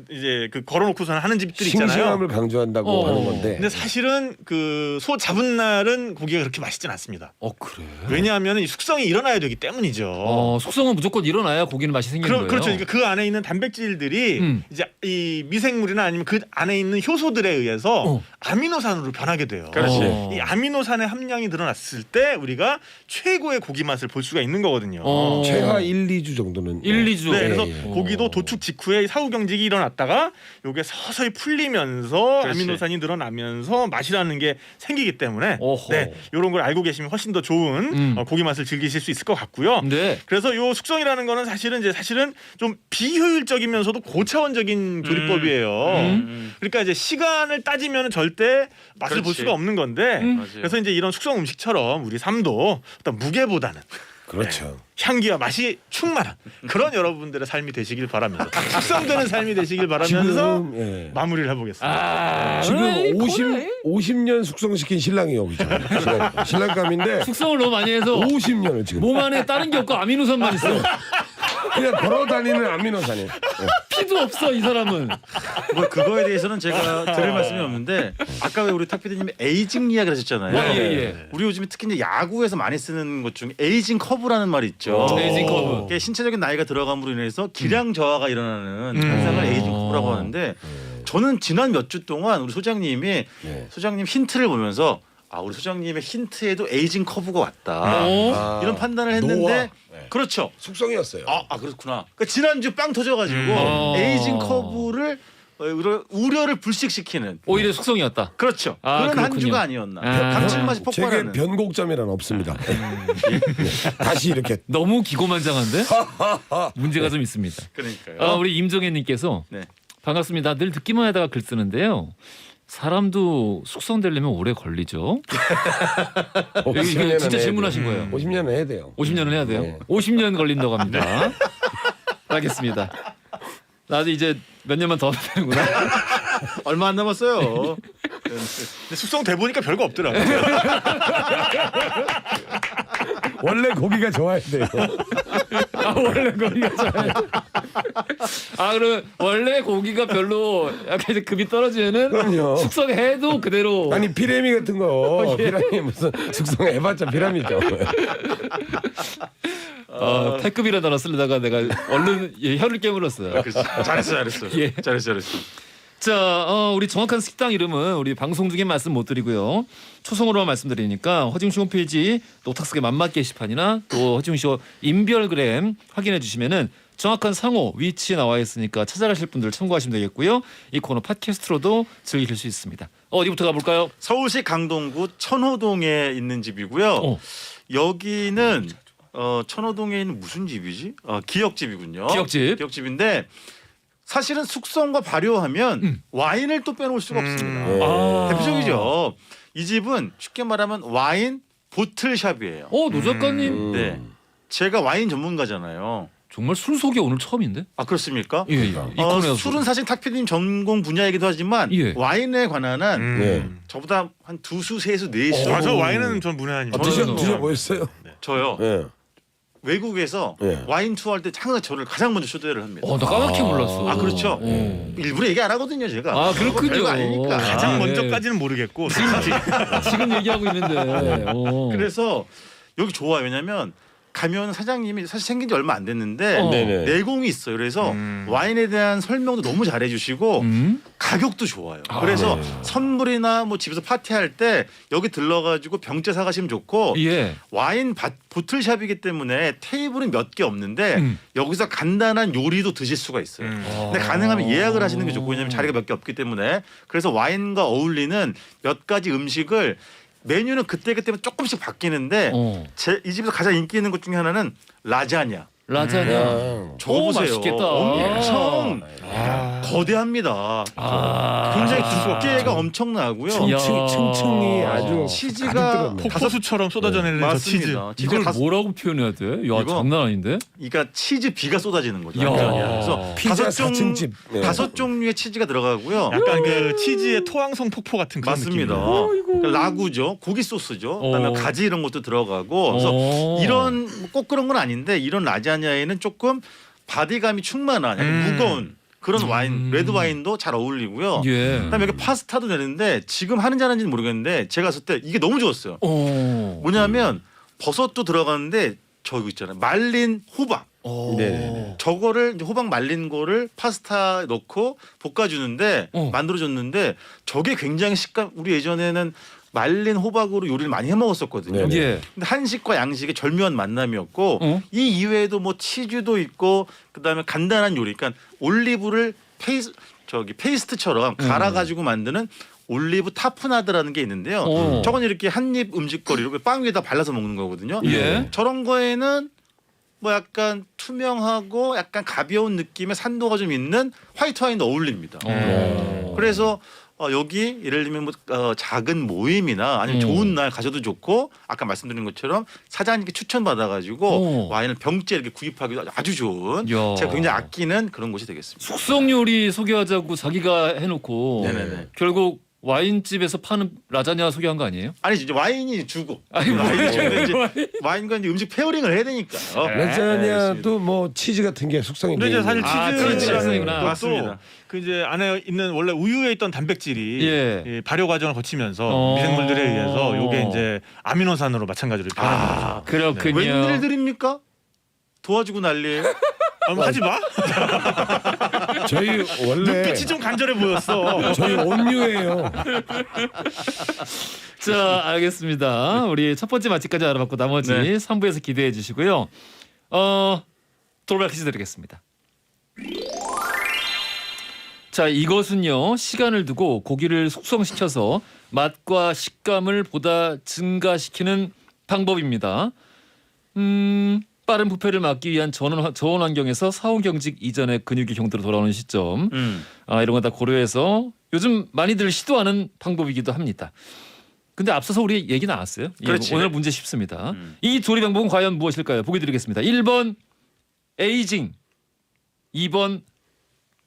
이제 그 걸어놓고서는 하는 집들이 있잖아요. 싱싱함을 강조한다고 하는 건데. 근데 사실은 그 소 잡은 날은 고기가 그렇게 맛있진 않습니다. 그래. 왜냐하면 이 숙성이 일어나야 되기 때문이죠. 숙성은 무조건 일어나야 고기는 맛이 생기는 거예요. 그렇죠. 그러니까 그 안에 있는 단백질들이 이제 이 미생물이나 아니면 그 안에 있는 효소들에 의해서 아미노산으로 변하게 돼요. 그렇지. 이 아미노산의 함량이 늘어났을 때 우리가 최고의 고기 맛을 볼 수가 있는 거거든요. 최하 1, 2주 정도는. 1, 2주. 네, 그래서 예. 고기도 도축 직후에 사후 경직 인직이 일어났다가 요게 서서히 풀리면서 아미노산이 늘어나면서 맛이라는 게 생기기 때문에 네, 요런 걸 알고 계시면 훨씬 더 좋은 고기 맛을 즐기실 수 있을 것 같고요. 네. 그래서 요 숙성이라는 거는 사실은 좀 비효율적이면서도 고차원적인 조리법이에요. 그러니까 이제 시간을 따지면 절대 맛을 볼 수가 없는 건데 그래서 이제 이런 숙성 음식처럼 우리 삶도 어떤 무게보다는 그렇죠. 향기와 맛이 충만한 그런 여러분들의 삶이 되시길 바라면서 숙성되는 삶이 되시길 바라면서 지금, 예. 마무리를 해보겠습니다. 지금 50년 숙성시킨 신랑이 여기 있죠. 신랑감인데 숙성을 너무 많이 해서 50년을 지금 몸 안에 다른 게 없고 아미노산만 있어. 그냥 걸어다니는 아미노산이. 피도 없어 이 사람은. 뭐 그거에 대해서는 제가 드릴 말씀이 없는데 아까 왜 우리 탁 PD님이 에이징 이야기를 하셨잖아요. 예. 우리 요즘에 특히 이제 야구에서 많이 쓰는 것 중에 에이징 커브라는 말이 있죠. 에이징 커브. 그게 신체적인 나이가 들어감으로 인해서 기량 저하가 일어나는 현상을 에이징 커브라고 하는데 저는 지난 몇 주 동안 우리 소장님이 소장님 힌트를 보면서 우리 소장님의 힌트에도 에이징 커브가 왔다. 이런 판단을 했는데 그렇죠. 숙성이었어요. 그렇구나. 그러니까 지난주 빵 터져가지고 에이징 커브를 우려를 불식시키는 오히려 숙성이었다. 그렇죠. 그런 한 그렇군요. 주가 아니었나. 감칠맛이 제게 폭발하는. 변곡점이란 없습니다. 다시 이렇게 너무 기고만장한데 문제가 좀 있습니다. 그러니까요. 우리 임정혜님께서 네. 반갑습니다. 늘 듣기만 하다가 글 쓰는데요. 사람도 숙성되려면 오래 걸리죠. 이거 진짜 질문하신 거예요. 50년은 해야 돼요. 50년을 해야 돼요. 네. 50년 걸린다고 합니다. 알겠습니다. 나도 이제 몇 년만 더 되는구나. 얼마 안 남았어요. 근데 숙성돼 보니까 별거 없더라고요. 원래 고기가 좋아야 돼요. 원래 고기가 좋아요. 그럼 원래 고기가 별로 약간 이제 급이 떨어지면은 그럼요. 숙성해도 그대로. 아니 피레미 같은 거 피라미 무슨 숙성해봤자 피라미죠. 태급이라는 단어 쓰려다가 내가 얼른 혀를 깨물었어요. 잘했어. 예. 잘했어. 자, 우리 정확한 식당 이름은 우리 방송 중에 말씀 못 드리고요. 초성으로만 말씀드리니까 허지웅 씨 홈페이지 노탁스게 만맛 게시판이나 또 허지웅 씨 인별그램 확인해 주시면은 정확한 상호 위치 나와 있으니까 찾아가실 분들 참고하시면 되겠고요. 이 코너 팟캐스트로도 즐기실 수 있습니다. 어디부터 가볼까요? 서울시 강동구 천호동에 있는 집이고요. 여기는 천호동에 있는 무슨 집이지? 기역집이군요. 기역집인데 사실은 숙성과 발효하면 와인을 또 빼놓을 수가 없습니다. 대표적이죠. 이 집은 쉽게 말하면 와인 보틀샵이에요. 노 작가님. 네, 제가 와인 전문가잖아요. 정말 술 속이 오늘 처음인데? 그렇습니까? 예. 이 코너에서. 술은 사실 탁피디님 전공 분야이기도 하지만 와인에 관한 한 저보다 한 2수, 3수, 4수. 저 와인은 전 문외한입니다. 드셔보셨어요? 저요. 네. 외국에서 와인 투어할 때 항상 저를 가장 먼저 초대를 합니다. 나 까맣게 몰랐어. 그렇죠. 일부러 얘기 안 하거든요, 제가. 그렇군요. 별거 아니니까. 가장 먼저까지는 모르겠고 지금 얘기하고 있는데. 그래서 여기 좋아요. 왜냐면 가면 사장님이 사실 생긴 지 얼마 안 됐는데 내공이 있어요. 그래서 와인에 대한 설명도 너무 잘해주시고 가격도 좋아요. 그래서 선물이나 뭐 집에서 파티할 때 여기 들러가지고 병째 사가시면 좋고 와인 보틀샵이기 때문에 테이블은 몇 개 없는데 여기서 간단한 요리도 드실 수가 있어요. 근데 가능하면 예약을 하시는 게 좋고 왜냐하면 자리가 몇 개 없기 때문에 그래서 와인과 어울리는 몇 가지 음식을 메뉴는 그때그때 조금씩 바뀌는데 이 집에서 가장 인기 있는 것 중에 하나는 라자냐. 저거 보세요. 맛있겠다. 엄청 거대합니다. 굉장히 두께가 엄청나고요. 층층이 아주 치즈가 폭포수처럼 쏟아져 내리는 저 치즈. 이걸 뭐라고 표현해야 돼? 야, 장난 아닌데? 그러니까 치즈 비가 쏟아지는 거죠. 야. 그래서 피자 4층집. 5종류의 치즈가 들어가고요. 약간 그 치즈의 토항성 폭포 같은 그런 맞습니다. 느낌이에요. 그러니까 라구죠. 고기 소스죠. 그다음에 가지 이런 것도 들어가고 그래서 이런 꼭 그런 건 아닌데 이런 라자냐에는 조금 바디감이 충만한 약간 무거운 그런 와인, 레드 와인도 잘 어울리고요. 그다음에 여기 파스타도 되는데 지금 하는지 안 하는지는 모르겠는데 제가 갔을 때 이게 너무 좋았어요. 뭐냐면 버섯도 들어가는데 저거 있잖아요. 말린 호박. 저거를 이제 호박 말린 거를 파스타에 넣고 볶아주는데 만들어줬는데 저게 굉장히 식감. 우리 예전에는 말린 호박으로 요리를 많이 해 먹었었거든요. 근데 한식과 양식의 절묘한 만남이었고 이 이외에도 뭐 치즈도 있고 그다음에 간단한 요리, 그러니까 올리브를 페이스트처럼 갈아가지고 만드는 올리브 타프나드라는 게 있는데요. 저건 이렇게 한입 음식거리로 빵 위에다 발라서 먹는 거거든요. 예. 저런 거에는 뭐 약간 투명하고 약간 가벼운 느낌의 산도가 좀 있는 화이트 와인도 어울립니다. 그래서 여기 예를 들면 뭐 작은 모임이나 아니면 좋은 날 가셔도 좋고 아까 말씀드린 것처럼 사장님께 추천받아가지고 와인을 병째 이렇게 구입하기도 아주 좋은 제가 굉장히 아끼는 그런 곳이 되겠습니다. 숙성 요리 소개하자고 자기가 해놓고 네네네. 결국 와인집에서 파는 라자냐 소개한 거 아니에요? 아니지 이제 와인이 주고 아니, 와인이 주는데 이제 와인과 이제 음식 페어링을 해야 되니까요. 라자냐도 뭐 치즈 같은 게 숙성이 근데 이제 사실 그렇지, 치즈라는 치즈구나. 것도 맞습니다. 그 이제 안에 있는 원래 우유에 있던 단백질이 이 발효 과정을 거치면서 미생물들에 의해서 요게 이제 아미노산으로 마찬가지로 변하는 거죠. 그렇군요. 웬일들입니까? 도와주고 난리예요. 하지 마. 저희 원래 눈빛이 좀 간절해 보였어. 저희 온유예요. 자, 알겠습니다. 우리 첫 번째 맛집까지 알아봤고 나머지 3부에서 기대해 주시고요. 돌발 퀴즈 드리겠습니다. 자, 이것은요. 시간을 두고 고기를 숙성시켜서 맛과 식감을 보다 증가시키는 방법입니다. 빠른 부패를 막기 위한 저온 환경에서 사후 경직 이전의 근육이 경도로 돌아오는 시점 이런 거 다 고려해서 요즘 많이들 시도하는 방법이기도 합니다. 근데 앞서서 우리 얘기 나왔어요. 그렇지. 오늘 문제 쉽습니다. 이 조리 방법은 과연 무엇일까요? 보기 드리겠습니다. 1번 에이징, 2번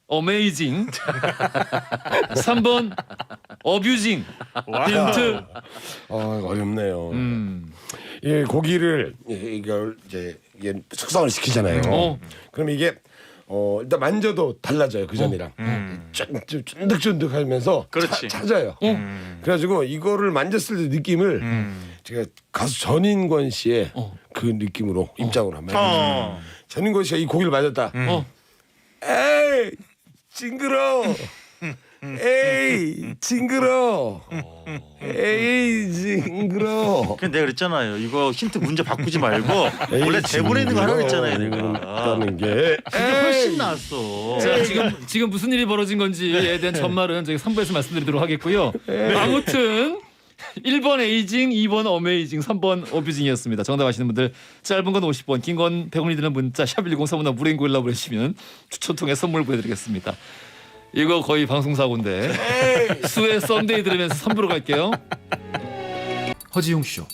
어메이징, 3번 어뷰징. 힌트. 어렵네요. 이 고기를 이걸 이제 이게 숙성을 시키잖아요. 그럼 이게 일단 만져도 달라져요 그 전이랑. 쫀득쫀득하면서 그렇지. 찾아요. 그래가지고 이거를 만졌을 때 느낌을 제가 가수 전인권 씨의 그 느낌으로 입장으로 한번. 전인권 씨가 이 고기를 만졌다. 에이 징그러. 에이 징그러. 에이 징그러. 근데 내가 그랬잖아요. 이거 힌트 문제 바꾸지 말고 원래 대본에 있는 거 하라고 했잖아요. 내가. 라는 게 그게 훨씬 나았어. 자, 지금 무슨 일이 벌어진 건지에 대한 전말은 저희 3부에서 말씀드리도록 하겠고요. 아무튼 1번 에이징, 2번 어메이징, 3번 어뷰징이었습니다. 정답 아시는 분들 짧은 건 50원, 긴 건 100원이 드는 문자 샵 1035나 무랭고일라 보내시면 추천 통해 선물 보내드리겠습니다. 이거 거의 방송사고인데 수의 썬데이 들으면서 3부로 갈게요. 허지용 쇼.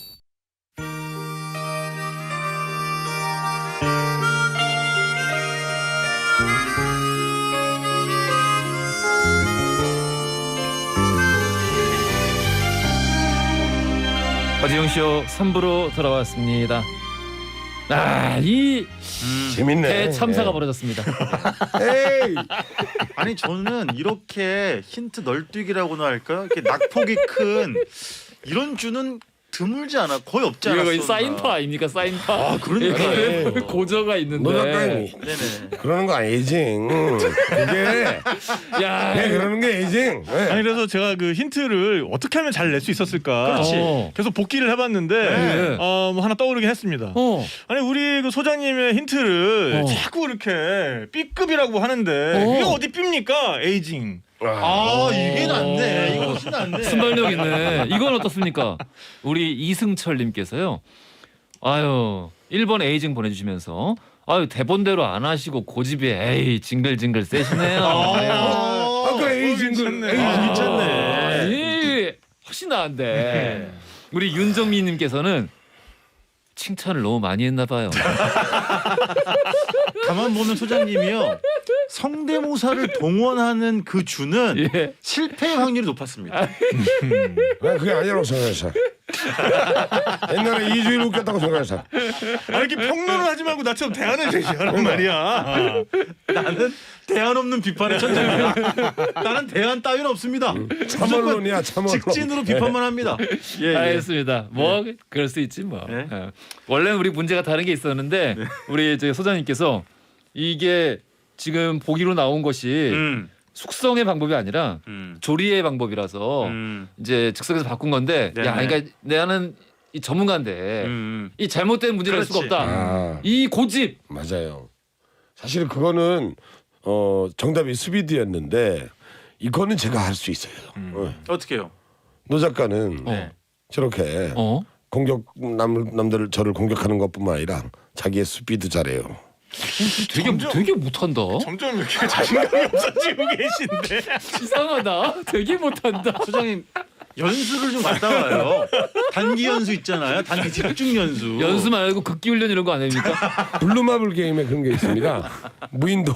허지용 쇼 3부로 돌아왔습니다. 이 재밌네. 대참사가 벌어졌습니다. 에이. 아니 저는 이렇게 힌트 널뛰기라고나 할까요? 이렇게 낙폭이 큰 이런 주는 드물지 않아. 거의 없지 않았어. 이거 사인파 아닙니까? 사인파. 아, 그러니까요. 고저가 있는데. 노작가님이 네네. 그러는 거 에이징. 그게 야, 그러는 게 에이징. 네. 아니 그래서 제가 그 힌트를 어떻게 하면 잘 낼 수 있었을까. 그렇지. 계속 복기를 해봤는데 뭐 하나 떠오르긴 했습니다. 아니 우리 그 소장님의 힌트를 자꾸 이렇게 B급이라고 하는데 이게 어디 B입니까? 에이징. 이게 낫네. 이거 훨씬 낫네. 순발력 있네. 이건 어떻습니까? 우리 이승철님께서요. 아유 1번 에이징 보내주시면서 아유 대본대로 안 하시고 고집에 에이 징글징글 세시네요. 아까 에이징 괜찮네. 훨씬 나은데. 우리 윤정미님께서는 칭찬을 너무 많이 했나 봐요. 가만 보면 소장님이요. 성대모사를 동원하는 그 주는 실패의 확률이 높았습니다. 그게 아니라고 생각했어. 옛날에 2주일 웃겼다고 생각했어. 이렇게 평론을 하지 말고 나처럼 대안을 제시하란 말이야. 나는 대안 없는 비판의 천재입니다. 나는 대안 따위는 없습니다. 참언론이야 참언론. 직진으로 비판만 합니다. 예. 알겠습니다. 뭐 그럴 수 있지 뭐. 원래는 우리 문제가 다른 게 있었는데 우리 저희 소장님께서 이게 지금 보기로 나온 것이 숙성의 방법이 아니라 조리의 방법이라서 이제 즉석에서 바꾼 건데 야, 그러니까 나는 이 전문가인데 이 잘못된 문제를 할 수가 없다. 이 고집. 맞아요. 사실 그거는 정답이 수비드였는데 이거는 제가 할 수 있어요. 어떻게요? 노 작가는 네. 저렇게 남들을 저를 공격하는 것뿐만 아니라 자기의 수비도 잘해요. 되게 못한다. 점점 이렇게 자신감이 없어지고 계신데. 이상하다. 되게 못한다. 소장님 연수를 좀 갔다 와요. 단기 연수 있잖아요. 단기 집중 연수. 연수 말고 극기 훈련 이런 거 안 합니까? 블루마블 게임에 그런 게 있습니다. 무인도.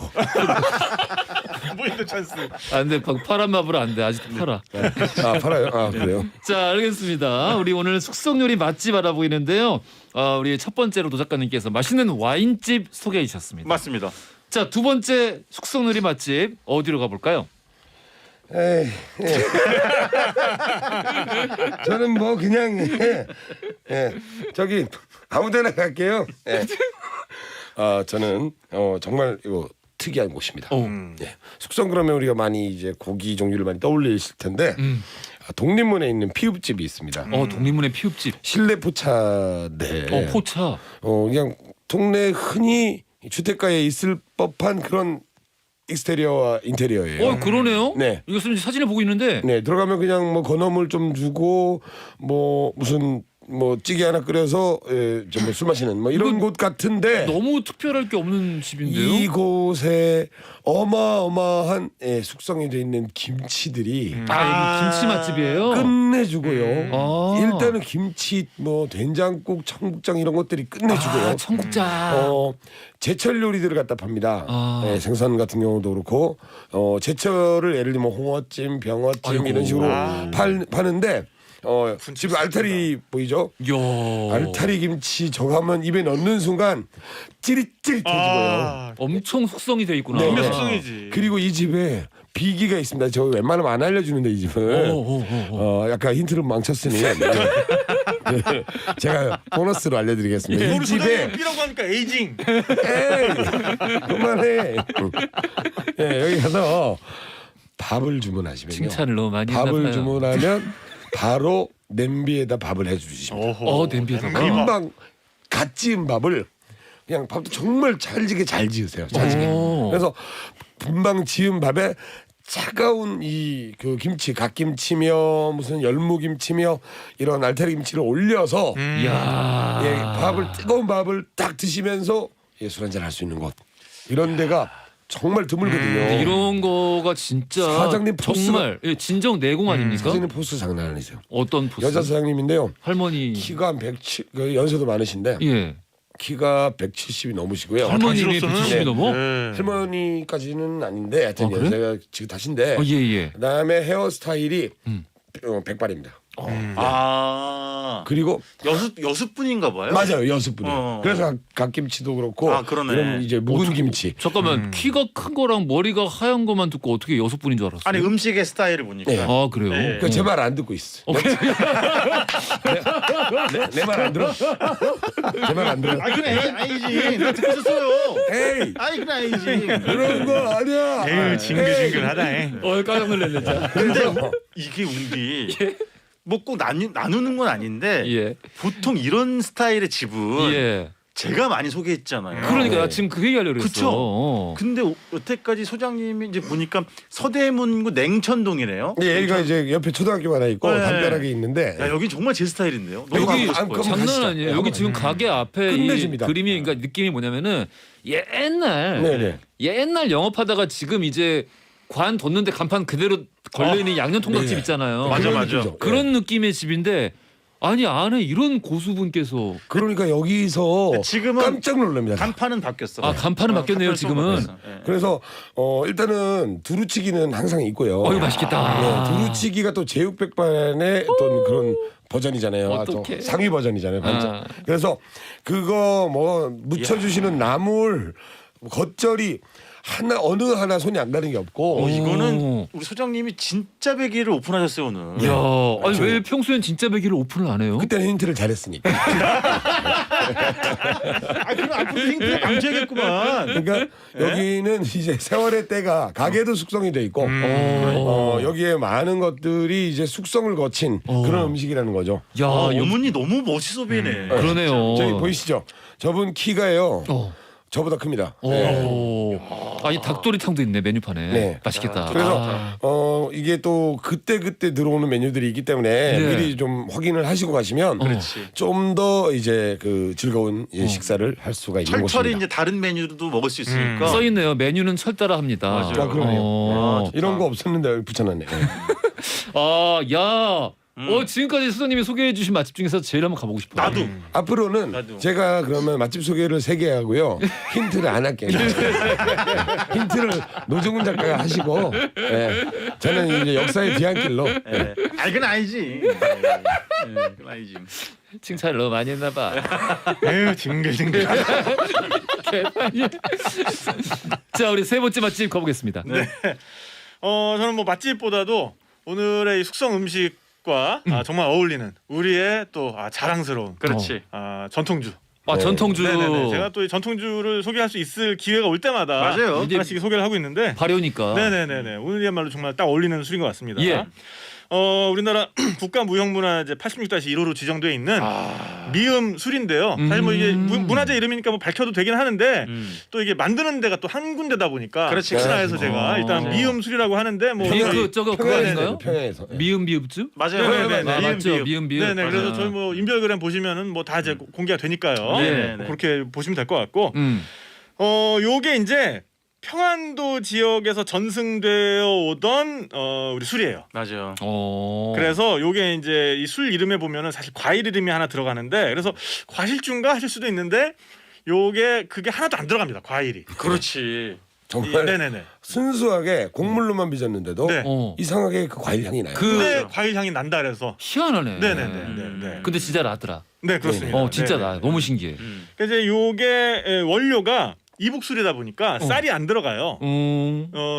무인도 찬스. 안 돼. 파란 마블 안 돼. 아직도 팔아. 아 팔아요? 아 그래요? 자, 알겠습니다. 우리 오늘 숙성 요리 맛집 알아보이는데요. 우리 첫 번째로 노 작가님께서 맛있는 와인집 소개해 주셨습니다. 맞습니다. 자, 두 번째 숙성 요리 맛집 어디로 가볼까요? 에이, 저는 뭐 그냥 저기 아무데나 갈게요. 저는 정말 이거 특이한 곳입니다. 숙성 그러면 우리가 많이 이제 고기 종류를 많이 떠올리실 텐데 독립문에 있는 피읍집이 있습니다. 독립문의 피읍집. 실내 포차인데 포차. 그냥 동네 흔히 주택가에 있을 법한 그런 익스테리어와 인테리어예요. 그러네요. 네. 이거 지금 사진을 보고 있는데. 네, 들어가면 그냥 뭐 건어물 좀 주고 뭐 무슨 뭐 찌개 하나 끓여서 좀 술 마시는 뭐 이런 곳 같은데 너무 특별할 게 없는 집인데요. 이곳에 어마어마한 숙성이 돼 있는 김치들이 이게 김치 맛집이에요. 끝내주고요. 일단은 김치 뭐 된장국, 청국장 이런 것들이 끝내주고요. 청국장. 제철 요리들을 갖다 팝니다. 생선 같은 경우도 그렇고 제철을 예를 들면 홍어찜, 병어찜 이런 식으로 파는데 지금 알타리 보이죠? 알타리 김치 저거 하면 입에 넣는 순간 찌릿찌릿해지고요. 엄청 숙성이 돼 있구나. 네, 숙성이지. 그리고 이 집에 비기가 있습니다. 저 웬만하면 안 알려주는데 이 집은 약간 힌트를 망쳤으니 제가 보너스로 알려드리겠습니다. 이 집에 B라고 하니까 에이징. 에이 그만해. 여기 가서 밥을 주문하시면요. 칭찬을 너무 많이 밥을 했나 봐요. 주문하면 바로 냄비에다 밥을 해주십니다. 냄비에다가. 금방 갓 지은 밥을 그냥 밥도 정말 잘 지으세요. 잘 지게. 그래서 금방 지은 밥에 차가운 이 그 김치, 갓김치며 무슨 열무김치며 이런 알타리 김치를 올려서 밥을 뜨거운 밥을 딱 드시면서 술 한잔 할 수 있는 곳 이런 데가 정말 드물거든요. 이런 거가 진짜 사장님 정말 진정 내공 아닙니까? 사장님 포스 장난 아니세요. 어떤 포스? 여자 사장님인데요. 할머니 키가 한 170, 연세도 많으신데 키가 170이 넘으시고요. 할머님이 170이 넘어? 할머니까지는 아닌데 하여튼 그래? 연세가 지금 다신데 그다음에 헤어스타일이 백발입니다. 그리고 여수분인가 봐요. 맞아요, 여수분이. 그래서 갓김치도 그렇고 이런 이제 묵은 김치. 잠깐만 키가 큰 거랑 머리가 하얀 거만 듣고 어떻게 여수분인 줄 알았어요? 아니 음식의 스타일을 보니까. 그래요? 그러니까 제 말 안 듣고 있어. 내 말 안 들어? 제 말 안 들어? 그래 아니지. 나 듣고 있었어요. 에이, 그래 아니지. 그런 거 아니야. 에휴 징글징글하다. 깜짝 놀랐네. 근데 이게 운기 뭐 꼭 나누는 건 아닌데 보통 이런 스타일의 집은 제가 많이 소개했잖아요. 그러니까 나 지금 그 얘기하려고 그랬어. 그렇죠. 근데 여태까지 소장님이 이제 보니까 서대문구 냉천동이네요. 여기가 이제 옆에 초등학교 하나 있고 담벼락에 있는데 여기 정말 제 스타일인데요. 여기 너무 장난 아니에요. 여기 지금 가게 앞에 이 끝내줍니다. 그림이 그러니까 느낌이 뭐냐면은 옛날 영업하다가 지금 이제 관 뒀는데 간판 그대로 걸려있는 양념 통닭집 있잖아요. 맞아. 그런 느낌의 집인데 아니 안에 이런 고수분께서 그러니까 여기서 지금은 깜짝 놀랍니다. 간판은 바뀌었어. 간판은 바뀌었네요 지금은. 그래서 일단은 두루치기는 항상 있고요. 이거 맛있겠다. 두루치기가 또 제육백반의 어떤 그런 버전이잖아요. 상위 버전이잖아요. 그래서 그거 뭐 묻혀주시는 나물 겉절이 어느 하나 손이 안 가는 게 없고 이거는 우리 소장님이 진짜 배기를 오픈하셨어요 오늘. 아니 왜 평소엔 진짜 배기를 오픈을 안 해요? 그때는 힌트를 잘했으니까. 그럼 앞으로 힌트를 망쳐야겠구만. 그러니까 여기는 이제 세월의 때가 가게도 숙성이 돼 있고 여기에 많은 것들이 이제 숙성을 거친 그런 음식이라는 거죠. 어머니 너무 멋있어 보이네. 그러네요. 저기 보이시죠? 저분 키가요. 저보다 큽니다. 오. 아니 닭도리탕도 있네 메뉴판에. 네. 맛있겠다. 그래서 이게 또 그때 들어오는 메뉴들이 있기 때문에 네. 미리 좀 확인을 하시고 가시면 좀 더 이제 그 즐거운 식사를 할 수가 있는 곳입니다. 철철이 이제 다른 메뉴도 먹을 수 있으니까. 써 있네요. 메뉴는 철따라 합니다. 맞아요. 아, 그러네요. 이런 거 없었는데 여기 붙여놨네. 아, 야. 지금까지 수사님이 소개해주신 맛집 중에서 제일 한번 가보고 싶어요. 나도. 앞으로는 제가 그러면 맛집 소개를 3개 하고요. 힌트를 안 할게요. 힌트를 노정훈 작가가 하시고 저는 이제 역사의 뒤안길로 아 이건 아니지. 그건 아니지. 칭찬을 너무 많이 했나봐. 에휴 징글징글. 자, 우리 세 번째 맛집 가보겠습니다. 네. 저는 뭐 맛집보다도 오늘의 이 숙성 음식과 정말 어울리는 우리의 또 자랑스러운 그렇지. 전통주. 전통주. 네네네. 제가 또 이 전통주를 소개할 수 있을 기회가 올 때마다 맞아요. 하나씩 소개를 하고 있는데. 발효니까. 네네네네. 오늘이야말로 정말 딱 어울리는 술인 것 같습니다. 예. 우리나라 국가무형문화재 86-1호로 지정되어 있는 미음 술인데요. 사실 뭐 이게 문화재 이름이니까 뭐 밝혀도 되긴 하는데 또 이게 만드는 데가 또 한 군데다 보니까 그렇지. 혹시나 해서 제가 일단 미음 술이라고 하는데 뭐 그 저거 그거 아닌가요? 평양에서. 미음 비읍주? 맞아요. 네네네. 맞죠. 미음 비읍. 네네. 그래서 저희 뭐 인별그램 보시면은 뭐 다 이제 공개가 되니까요. 예. 뭐 그렇게 보시면 될 것 같고 요게 이제 평안도 지역에서 전승되어 오던 우리 술이에요. 맞아요. 그래서 요게 이제 이 술 이름에 보면은 사실 과일 이름이 하나 들어가는데 그래서 과실주인가 하실 수도 있는데 요게 그게 하나도 안 들어갑니다. 과일이. 그렇지. 정말 네네네. 순수하게 곡물로만 빚었는데도 네. 이상하게 그 과일 향이 나요. 근데 과일 향이 난다 그래서. 희한하네. 네네네. 근데 진짜 나더라. 네 그렇습니다. 진짜 네네. 나. 너무 신기해. 그래서 이제 요게 원료가 이북술이다 보니까 쌀이 안 들어가요.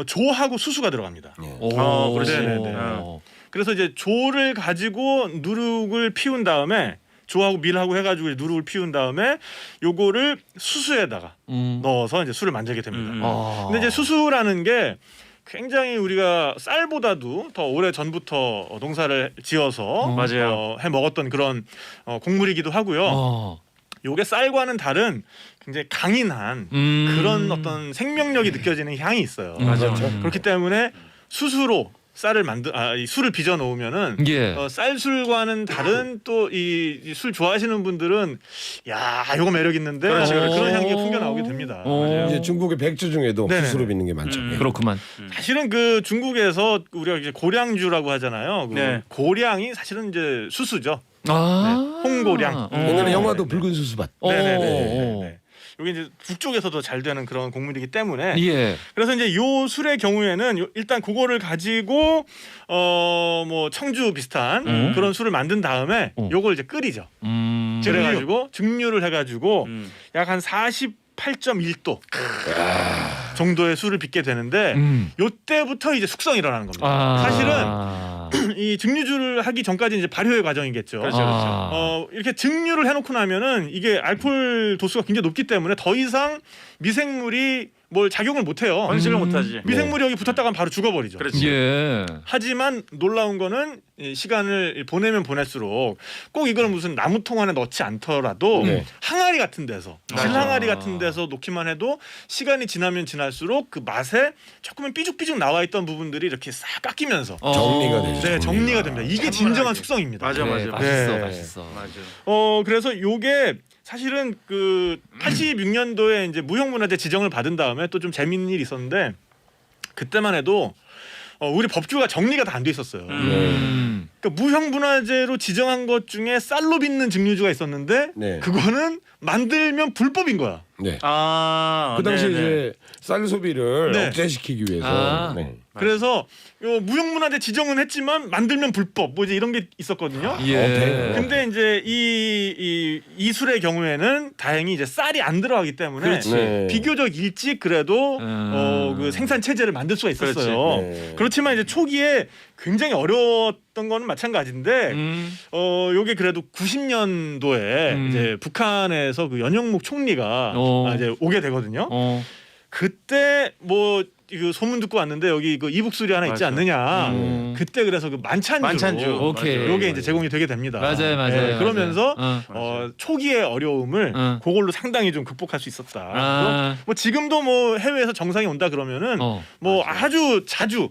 조하고 수수가 들어갑니다. 그렇지. 네네네. 그래서 이제 조를 가지고 누룩을 피운 다음에 조하고 밀하고 해가지고 누룩을 피운 다음에 요거를 수수에다가 넣어서 이제 술을 만들게 됩니다. 근데 이제 수수라는 게 굉장히 우리가 쌀보다도 더 오래 전부터 농사를 지어서 맞아요. 해 먹었던 그런 곡물이기도 하고요. 요게 쌀과는 다른 굉장히 강인한 그런 어떤 생명력이 느껴지는 향이 있어요. 맞아요. 그렇기 때문에 수수로 쌀을 이 술을 빚어 놓으면은 쌀술과는 다른 또 이 술 좋아하시는 분들은 야 요거 매력 있는데 그런 향기가 풍겨 나오게 됩니다. 이제 중국의 백주 중에도 수수로 빚는 게 많죠. 그렇구만. 사실은 그 중국에서 우리가 이제 고량주라고 하잖아요. 네. 고량이 사실은 이제 수수죠. 홍고량. 옛날에 영화도 붉은 수수밭. 네네네. 여기 이제 북쪽에서도 잘 되는 그런 곡물이기 때문에 그래서 이제 요 술의 경우에는 일단 그거를 가지고 뭐 청주 비슷한 그런 술을 만든 다음에 요걸 이제 끓이죠. 그래가지고 증류를 해가지고 약 한 48.1도 정도의 술을 빚게 되는데 요때부터 이제 숙성이 일어나는 겁니다. 사실은 이 증류주를 하기 전까지 이제 발효의 과정이겠죠. 그렇죠. 이렇게 증류를 해놓고 나면은 이게 알코올 도수가 굉장히 높기 때문에 더 이상 미생물이 뭘 작용을 못해요. 번식을 못하지. 미생물이 여기 붙었다가면 바로 죽어버리죠. 그렇지. 하지만 놀라운 거는 이 시간을 보내면 보낼수록 꼭 이걸 무슨 나무통 안에 넣지 않더라도 항아리 같은 데서 실항아리 같은 데서 놓기만 해도 시간이 지나면 지날수록 그 맛에 조금은 삐죽삐죽 나와 있던 부분들이 이렇게 싹 깎이면서 정리가 되죠. 네, 정리가 됩니다. 이게 진정한 숙성입니다. 맞아. 맛있어. 그래서 요게 사실은 그 86년도에 이제 무형문화재 지정을 받은 다음에 또 좀 재밌는 일이 있었는데 그때만 해도 우리 법규가 정리가 다 안 돼 있었어요. 그러니까 무형문화재로 지정한 것 중에 쌀로 빚는 증류주가 있었는데 그거는 만들면 불법인 거야. 그 당시 이제 쌀 소비를 억제시키기 위해서. 그래서 요 무형문화재 지정은 했지만 만들면 불법 뭐 이제 이런 게 있었거든요. 근데 이제 이 술의 경우에는 다행히 이제 쌀이 안 들어가기 때문에 비교적 일찍 그래도 그 생산 체제를 만들 수가 있었어요. 그렇지만 이제 초기에 굉장히 어려웠던 거는 마찬가지인데 요게 그래도 90년도에 이제 북한에서 그 연영묵 총리가 이제 오게 되거든요. 그때 뭐 그 소문 듣고 왔는데 여기 그 이북술이 하나 있지 맞아. 않느냐. 그때 그래서 그 만찬주. 오케이. 요게 이제 제공이 되게 됩니다. 맞아요. 그러면서 맞아요. 초기의 어려움을 그걸로 상당히 좀 극복할 수 있었다. 아. 뭐 지금도 뭐 해외에서 정상이 온다 그러면은 뭐 아주 자주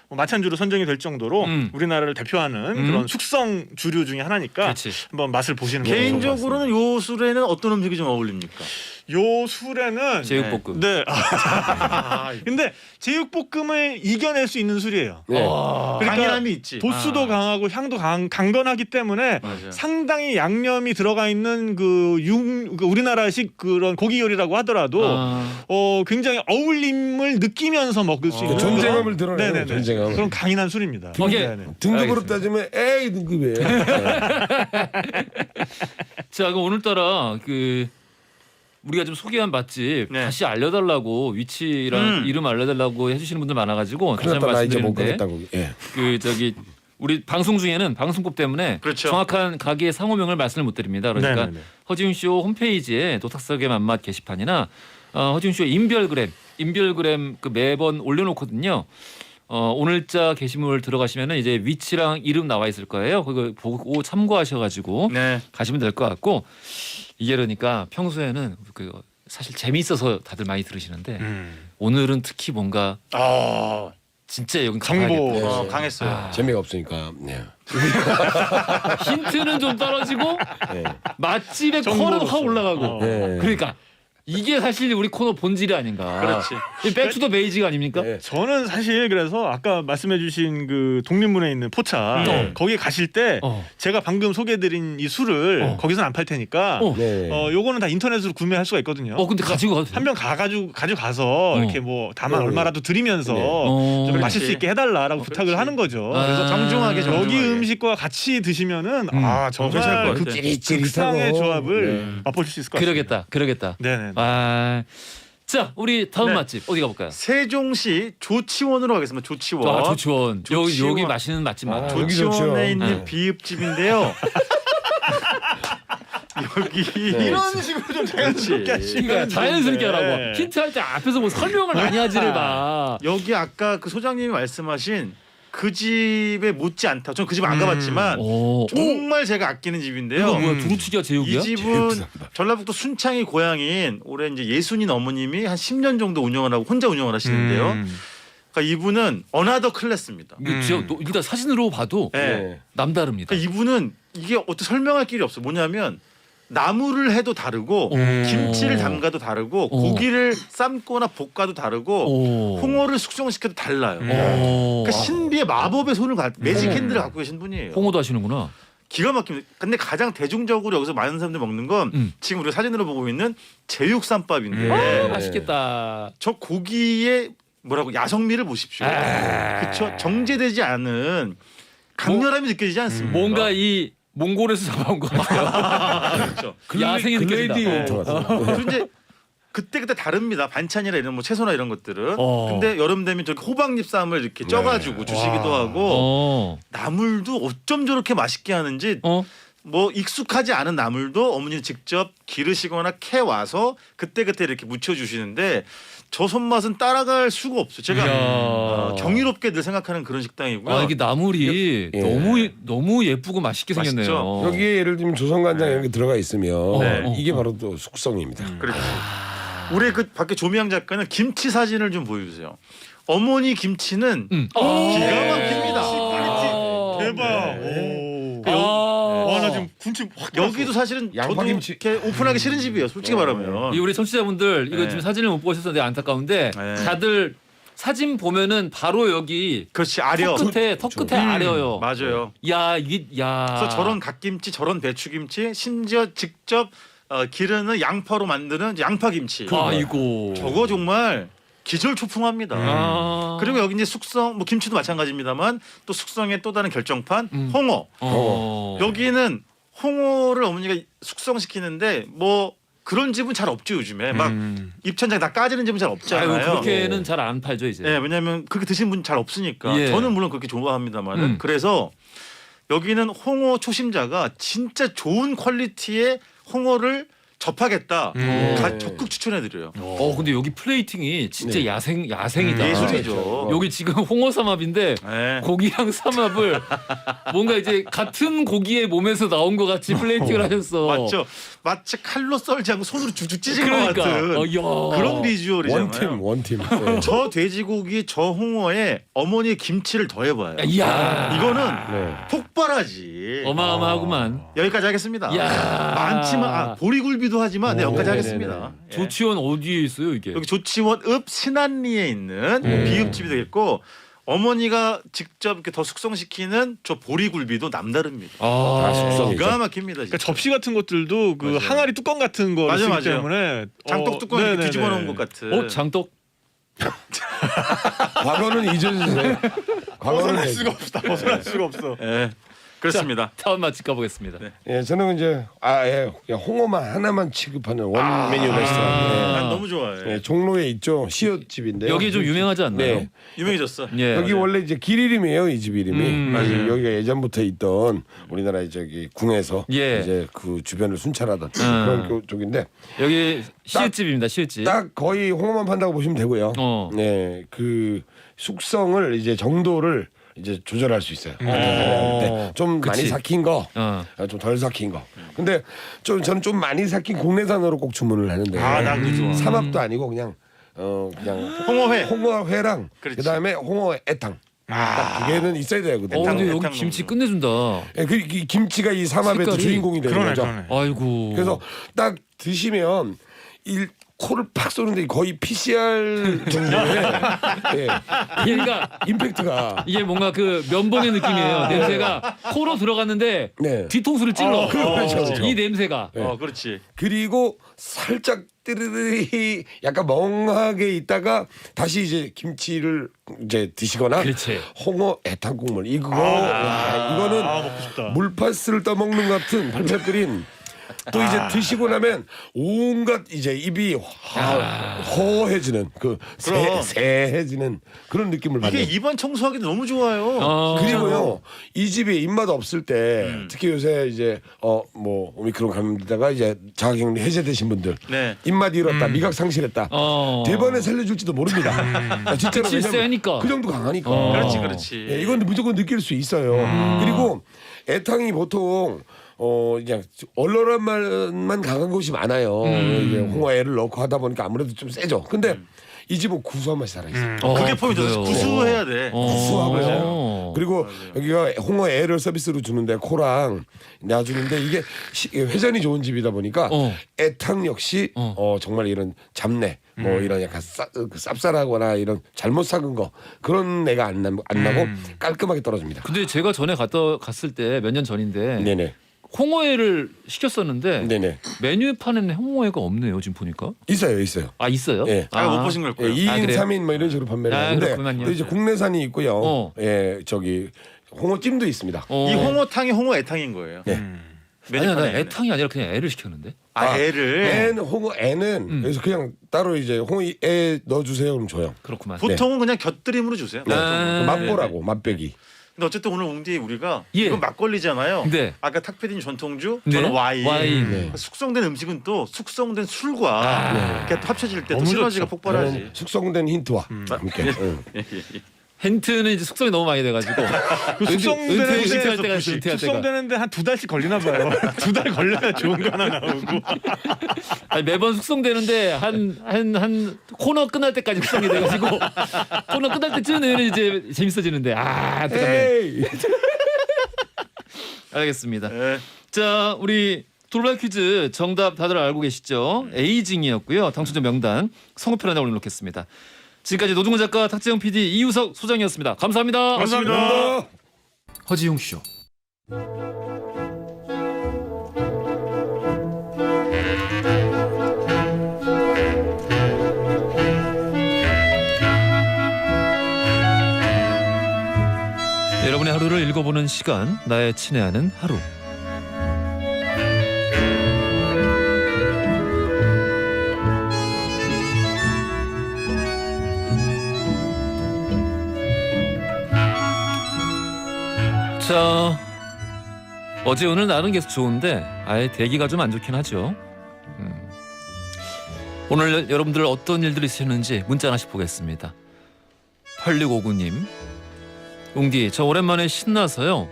마찬주로 선정이 될 정도로 우리나라를 대표하는 그런 숙성 주류 중에 하나니까 그렇지. 한번 맛을 보시는 거 개인적으로는 요 술에는 어떤 음식이 좀 어울립니까? 요 술에는 제육볶음. 네. 근데 제육볶음을 이겨낼 수 있는 술이에요. 네. 강인함이 있지. 도수도 강하고 향도 강건하기 때문에 맞아요. 상당히 양념이 들어가 있는 그 우리나라식 그런 고기 요리라고 하더라도 굉장히 어울림을 느끼면서 먹을 수 있는 존재감을 드러내는 네네네. 존재감. 그런 강인한 술입니다. 네네. 등급으로 따지면 A 등급이에요. 자, 그럼 오늘따라 그 우리가 좀 소개한 맛집 네. 다시 알려달라고 위치랑 이름 알려달라고 해주시는 분들 많아가지고 다시 한번 그렇다 나 이제 못 말씀드리는데 가겠다고. 예. 그 저기 우리 방송 중에는 방송법 때문에 그렇죠. 정확한 가게의 상호명을 말씀을 못 드립니다. 그러니까 네네네. 허지웅 쇼 홈페이지에 도탁석의 맛맛 게시판이나 허지웅 쇼 인별그램 그 매번 올려놓거든요. 오늘자 게시물 들어가시면은 이제 위치랑 이름 나와 있을 거예요. 그거 보고 참고하셔가지고 네. 가시면 될 것 같고 이게 그러니까 평소에는 그 사실 재미있어서 다들 많이 들으시는데 오늘은 특히 뭔가 진짜 여기 정보 강했어요. 재미가 없으니까. 네. 힌트는 좀 떨어지고 네. 맛집의 정보로서. 코너도 확 올라가고 네. 그러니까 이게 사실 우리 코너 본질이 아닌가. 그렇지. 이 백투더 베이지가 아닙니까? 네. 저는 사실 그래서 아까 말씀해주신 그 독립문에 있는 포차 거기에 가실 때 제가 방금 소개해드린 이 술을 거기서는 안 팔 테니까 네. 요거는 다 인터넷으로 구매할 수가 있거든요. 근데 가지고 가도 돼요? 한 병 가져가서 이렇게 뭐 다만 얼마라도 드리면서 좀 그렇지. 마실 수 있게 해달라라고 부탁을 하는 거죠. 그래서 정중하게 여기 음식과 같이 드시면은 괜찮을 정말 것 그 같아. 극상의 조합을 네. 맛보실 수 있을 것 같습니다. 그러겠다. 네네. 자, 우리 다음 네. 맛집 어디 가볼까요? 세종시 조치원으로 가겠습니다. 조치원. 조치원. 조치원. 여기 맛있는 맛집 많아. 여기 조치원에 좋죠. 있는 네. 비읍집인데요. 여기 이런 식으로 좀 자연스럽게 하시면 그러니까 자연스럽게 되는데. 하라고. 힌트할 때 앞에서 뭐 설명을 많이 하지를 마. 여기 아까 그 소장님이 말씀하신 그 집에 못지 않다. 전 그 집 안 가봤지만 정말 제가 아끼는 집인데요. 이거 뭐야? 두루치기야 제육이야? 이 집은 전라북도 순창이 고향인 올해 이제 예순인 어머님이 한 10년 정도 운영을 하고 혼자 운영을 하시는데요. 그러니까 이분은 어나더 클래스입니다. 일단 사진으로 봐도 네. 남다릅니다. 그러니까 이분은 이게 어떻게 설명할 길이 없어. 뭐냐면 나물을 해도 다르고 김치를 담가도 다르고 고기를 삶거나 볶아도 다르고 홍어를 숙성시켜도 달라요. 그러니까 신비의 마법의 손을 매직 핸들을 갖고 계신 분이에요. 홍어도 하시는구나. 기가 막힙니다. 근데 가장 대중적으로 여기서 많은 사람들이 먹는 건 지금 우리가 사진으로 보고 있는 제육쌈밥인데 맛있겠다. 저 고기의 뭐라고 야성미를 보십시오. 그렇죠? 정제되지 않은 강렬함이 느껴지지 않습니까? 뭔가 이 몽골에서 잡아온 것 같아요. 그렇죠. 야생이 느껴진다. 그리고 이제 그때 다릅니다. 반찬이나 이런 뭐 채소나 이런 것들은. 근데 여름 되면 저기 호박잎 쌈을 이렇게 쪄가지고 주시기도 하고 나물도 어쩜 저렇게 맛있게 하는지 뭐 익숙하지 않은 나물도 어머니는 직접 기르시거나 캐 와서 그때 이렇게 무쳐 주시는데 저 손맛은 따라갈 수가 없어요. 제가 경이롭게 늘 생각하는 그런 식당이고요. 이게 나물이 너무 예쁘고 맛있게 맛있죠? 생겼네요. 여기에 예를 들면 조선간장 이런 게 들어가 있으면 네. 이게 바로 또 숙성입니다. 그렇죠. 우리 그 밖에 조미양 작가는 김치 사진을 좀 보여주세요. 어머니 김치는 기가 막힙니다. 대박. 와, 나 지금 군침 확 여기도 사실은 저도 양파김치. 이렇게 오픈하기 싫은 집이에요. 솔직히 말하면. 이 우리 청취자분들 이거 네. 지금 사진을 못 보셔서 되게 안타까운데 네. 다들 사진 보면은 바로 여기 그렇지 아려. 턱 끝에 아려요. 맞아요. 야. 그래서 저런 갓김치, 저런 배추김치, 심지어 직접 기르는 양파로 만드는 양파김치. 아이고. 저거 정말 기절초풍합니다. 그리고 여기 이제 숙성, 뭐 김치도 마찬가지입니다만 또 숙성의 또 다른 결정판 홍어. 여기는 홍어를 어머니가 숙성시키는데 뭐 그런 집은 잘 없죠 요즘에 막 입천장 다 까지는 집은 잘 없잖아요. 아이고, 그렇게는 잘 안 팔죠 이제. 네, 왜냐하면 그렇게 드신 분 잘 없으니까. 예. 저는 물론 그렇게 좋아합니다만은 그래서 여기는 홍어 초심자가 진짜 좋은 퀄리티의 홍어를 접하겠다. 적극 추천해드려요. 근데 여기 플레이팅이 진짜 야생이다. 예술이죠. 여기 지금 홍어 삼합인데 고기랑 삼합을 뭔가 이제 같은 고기의 몸에서 나온 것 같이 플레이팅을 하셨어. 맞죠. 마치 칼로 썰지 않고 손으로 쭉쭉 찢은 것 같은 그런 비주얼이잖아요. 원팀. 저 돼지고기, 저 홍어에 어머니의 김치를 더해봐요. 이야. 이거는 폭발하지. 어마어마하구만. 여기까지 하겠습니다. 많지만 보리굴비도 하지만 여기까지 하겠습니다. 예. 조치원 어디에 있어요 이게? 여기 조치원 읍 신안리에 있는 비읍집이 되겠고 어머니가 직접 이렇게 더 숙성시키는 저 보리굴비도 남다릅니다. 기가 막힙니다. 그러니까 접시 같은 것들도 그 항아리 뚜껑 같은 거 쓰기 때문에 장독 뚜껑 이렇게 뒤집어 놓은 것 같은. 장독. 과거는 잊어주세요. 벗어날 수가 없다. 벗어날 수가 없어. 예. 그렇습니다. 다음 맛집 가보겠습니다. 예, 저는 이제 그냥 홍어만 하나만 취급하는 원 메뉴 레스토랑. 난 너무 좋아해. 예, 종로에 있죠. 시옷집인데. 여기 좀 유명하지 않나요? 네. 유명해졌어. 예. 여기 원래 이제 길 이름이에요, 이 집 이름이. 맞아요. 여기가 예전부터 있던 우리나라 저기 궁에서 예. 이제 그 주변을 순찰하던 그런 쪽인데 여기 시읒집입니다. 시읒집. 딱 거의 홍어만 판다고 보시면 되고요. 네, 그 숙성을 이제 정도를 이제 조절할 수 있어요. 네, 좀 많이 삭힌 거, 좀 덜 삭힌 거. 근데 저는 좀 많이 삭힌 국내산으로 꼭 주문을 하는데. 나도 좋아. 삼합도 아니고 그냥 홍어회랑 그다음에 홍어 애탕. 딱 두 개는 있어야 돼요. 근데 여기 김치 끝내준다. 예, 그 김치가 이 삼합의 또 주인공이 되는 거죠. 아이고. 그래서 딱 드시면 코를 팍 쏘는데 거의 PCR 정도의 그러니까 임팩트가 이게 뭔가 그 면봉의 느낌이에요. 냄새가 코로 들어갔는데 뒤통수를 찔러. 그렇죠. 이 냄새가. 그렇지. 그리고 살짝 뜨르르 약간 멍하게 있다가 다시 이제 김치를 이제 드시거나 그렇지. 홍어 애탕 국물 이거는 먹고 싶다. 물파스를 떠먹는 것 같은 팔팔 끓인 또 이제 드시고 나면 온갖 이제 입이 허해지는 새해지는 그런 느낌을 받는. 이게 입안 청소하기도 너무 좋아요. 그리고요 이 집이 입맛 없을 때 특히 요새 이제 뭐 오미크론 감염되다가 이제 자가격리 해제되신 분들 입맛 잃었다 미각 상실했다 대번에 살려줄지도 모릅니다. 진짜로 세니까 그 정도 강하니까. 그렇지. 예, 이건 무조건 느낄 수 있어요. 그리고 애탕이 보통 그냥 얼얼한 말만 강한 곳이 많아요. 이제 홍어애를 넣고 하다 보니까 아무래도 좀 세죠. 근데 이 집은 구수한 맛이 살아있어요. 그게 포인트죠. 구수해야 돼. 구수하고요. 그리고 여기가 홍어애를 서비스로 주는데 코랑 놔주는데 이게 회전이 좋은 집이다 보니까 애탕 역시 정말 이런 잡내 뭐 이런 약간 쌉쌀하거나 이런 잘못 삭은 거 그런 애가 안 나고 깔끔하게 떨어집니다. 근데 제가 전에 갔을 때 몇 년 전인데 네네. 홍어회를 시켰었는데 네네. 메뉴판에는 홍어회가 없네요. 지금 보니까. 있어요. 있어요? 예. 못 보신 걸 거예요. 2인 3인 뭐 이런 식으로 판매를 하는데 또 이제 국내산이 있고요. 예, 저기 홍어찜도 있습니다. 이 홍어탕이 홍어 애탕인 거예요. 네. 아니야, 나 애탕이 아니라 그냥 애를 시켰는데. 애를. 홍어애는 그래서 그냥 따로 이제 홍어애 넣어주세요. 그럼 줘요. 그렇구만. 보통은 그냥 곁들임으로 주세요. 맛보라고 맛배기. 근데 어쨌든 오늘 웅디 우리가 예. 이건 막걸리잖아요. 네. 아까 탁 PD님 전통주, 네. 저는 와인. 네. 숙성된 음식은 또 숙성된 술과 이렇게 합쳐질 때 또 시너지가 폭발하지. 숙성된 힌트와 함께. 힌트는 이제 숙성이 너무 많이 돼가지고 은퇴할 때가 숙성되는데 한 2달씩 걸리나 봐요. 2달 걸려야 좋은 거 하나 나오고. 아니, 매번 숙성되는데 한 코너 끝날 때까지 숙성이 돼가지고 코너 끝날 때쯤에는 이제 재밌어지는데 안타깝네. 알겠습니다. 자, 우리 돌발 퀴즈 정답 다들 알고 계시죠? 에이징이었고요. 당첨자 명단 선거표 하나 올려놓겠습니다. 지금까지 노중훈 작가, 탁재영 PD, 이우석 소장이었습니다. 감사합니다. 감사합니다. 허지용 쇼. 여러분의 하루를 읽어보는 시간, 나의 친애하는 하루. 자, 어제 오늘 날은 계속 좋은데 아예 대기가 좀 안 좋긴 하죠. 오늘 여러분들 어떤 일들이 있으셨는지 문자 하나씩 보겠습니다. 8659님, 웅디 저 오랜만에 신나서요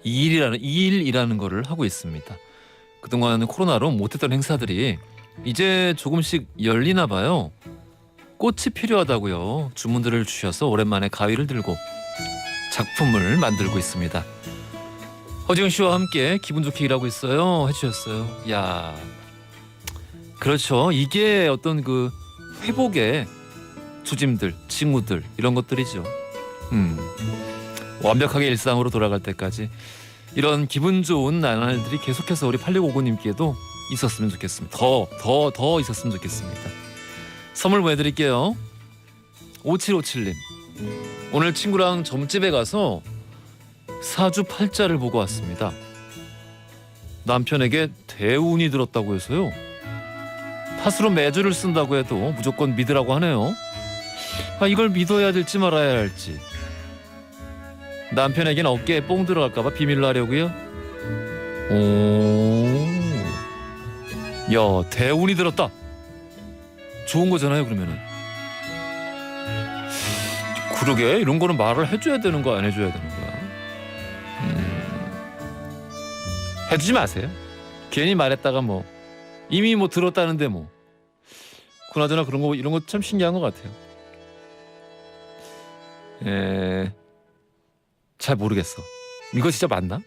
2일 일하는 거를 하고 있습니다. 그동안 코로나로 못했던 행사들이 이제 조금씩 열리나 봐요. 꽃이 필요하다고요. 주문들을 주셔서 오랜만에 가위를 들고 작품을 만들고 있습니다. 허지웅 씨와 함께 기분 좋게 일하고 있어요 해주셨어요. 야, 그렇죠. 이게 어떤 그 회복의 주짐들, 징후들 이런 것들이죠. 완벽하게 일상으로 돌아갈 때까지 이런 기분 좋은 나날들이 계속해서 우리 8659님께도 있었으면 좋겠습니다. 더 있었으면 좋겠습니다. 선물 보내드릴게요. 5757님, 오늘 친구랑 점집에 가서 사주팔자를 보고 왔습니다. 남편에게 대운이 들었다고 해서요. 팥으로 매주를 쓴다고 해도 무조건 믿으라고 하네요. 이걸 믿어야 될지 말아야 할지. 남편에겐 어깨에 뽕 들어갈까봐 비밀로 하려고요. 야, 대운이 들었다. 좋은 거잖아요, 그러면은. 그러게, 이런 거는 말을 해줘야 되는 거 안 해줘야 되는 거야. 해주지 마세요. 괜히 말했다가 뭐 이미 뭐 들었다는데 뭐. 그나저나 그런 거 이런 거 참 신기한 것 같아요. 잘 모르겠어. 이거 진짜 맞나?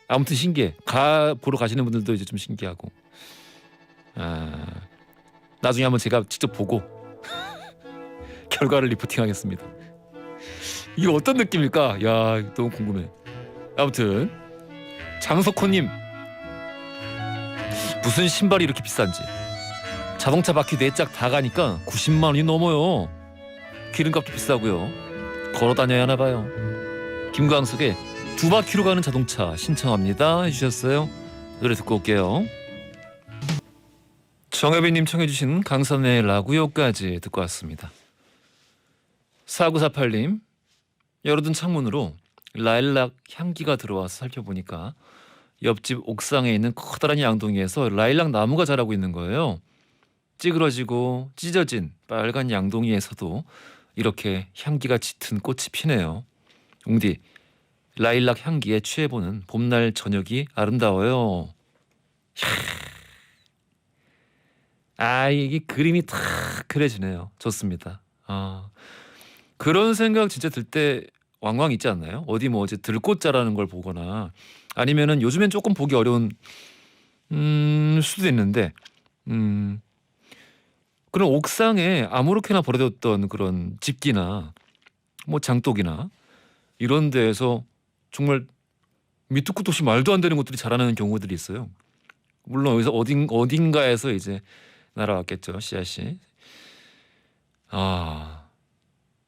아무튼 신기해. 보러 가시는 분들도 이제 좀 신기하고. 나중에 한번 제가 직접 보고 결과를 리포팅하겠습니다. 이게 어떤 느낌일까? 야, 너무 궁금해. 아무튼 장석호님, 무슨 신발이 이렇게 비싼지. 자동차 바퀴 4짝 다 가니까 90만 원이 넘어요. 기름값도 비싸고요. 걸어 다녀야 하나 봐요. 김광석의 2바퀴로 가는 자동차 신청합니다 해주셨어요. 노래 듣고 올게요. 정혜빈님 청해주신 강산의 라구요까지 듣고 왔습니다. 4948님, 열어둔 창문으로 라일락 향기가 들어와서 살펴보니까 옆집 옥상에 있는 커다란 양동이에서 라일락 나무가 자라고 있는 거예요. 찌그러지고 찢어진 빨간 양동이에서도 이렇게 향기가 짙은 꽃이 피네요. 웅디, 라일락 향기에 취해보는 봄날 저녁이 아름다워요. 이게 그림이 탁 그려지네요. 좋습니다. 그런 생각 진짜 들 때 왕왕 있지 않나요? 어디 뭐 이제 들꽃 자라는 걸 보거나 아니면은 요즘엔 조금 보기 어려운 수도 있는데 그런 옥상에 아무렇게나 버려뒀던 그런 집기나 뭐 장독이나 이런 데에서 정말 밑도 끝도 없이 말도 안 되는 것들이 자라나는 경우들이 있어요. 물론 여기서 어딘가에서 이제 날아왔겠죠, 씨앗이.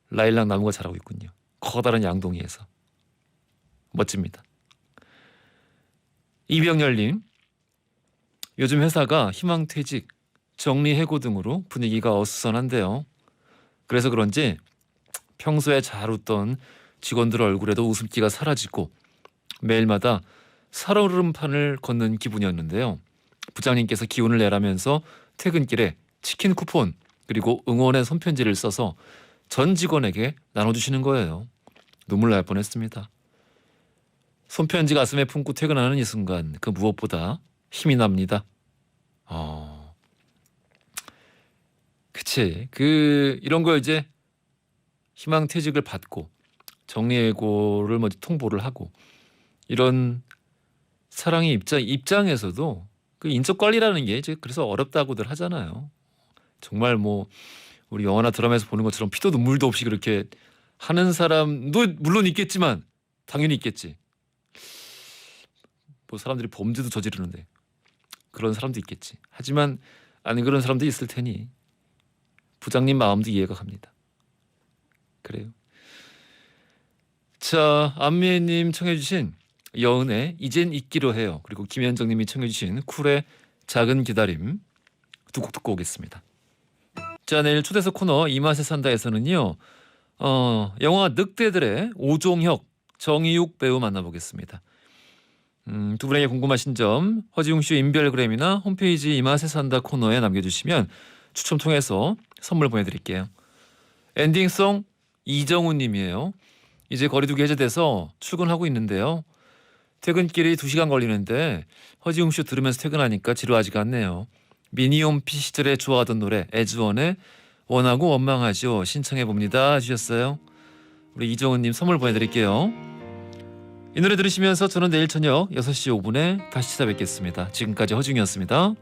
라일락 나무가 자라고 있군요. 커다란 양동이에서. 멋집니다. 이병열님, 요즘 회사가 희망퇴직, 정리해고 등으로 분위기가 어수선한데요. 그래서 그런지 평소에 잘 웃던 직원들 얼굴에도 웃음기가 사라지고 매일마다 살얼음판을 걷는 기분이었는데요. 부장님께서 기운을 내라면서 퇴근길에 치킨 쿠폰 그리고 응원의 손편지를 써서 전 직원에게 나눠주시는 거예요. 눈물 날 뻔했습니다. 손편지 가슴에 품고 퇴근하는 이 순간 그 무엇보다 힘이 납니다. 그치. 이런 거 이제 희망퇴직을 받고 정리해고를 먼저 통보를 하고 이런 사랑의 입장에서도 그 인적 관리라는 게 이제 그래서 어렵다고들 하잖아요. 정말 뭐 우리 영화나 드라마에서 보는 것처럼 피도 눈물도 없이 그렇게 하는 사람도 물론 있겠지만 당연히 있겠지. 뭐 사람들이 범죄도 저지르는데 그런 사람도 있겠지. 하지만 아니 그런 사람도 있을 테니 부장님 마음도 이해가 갑니다. 그래요. 자, 안미애님 청해주신 여은의 이젠 잊기로 해요. 그리고 김현정님이 청해주신 쿨의 작은 기다림 두 곡 듣고 오겠습니다. 자, 내일 초대석 코너 이 맛에 산다에서는요. 영화 늑대들의 오종혁, 정의욱 배우 만나보겠습니다. 두 분에게 궁금하신 점 허지웅 씨 인별그램이나 홈페이지 이 맛에 산다 코너에 남겨주시면 추첨 통해서 선물 보내드릴게요. 엔딩송 이정훈 님이에요. 이제 거리두기 해제돼서 출근하고 있는데요. 퇴근길이 2시간 걸리는데 허지웅 쇼 들으면서 퇴근하니까 지루하지가 않네요. 미니홈피 시절에 좋아하던 노래 에즈원의 원하고 원망하죠. 신청해봅니다 주셨어요. 우리 이정훈님 선물 보내드릴게요. 이 노래 들으시면서 저는 내일 저녁 6시 5분에 다시 찾아뵙겠습니다. 지금까지 허지웅이었습니다.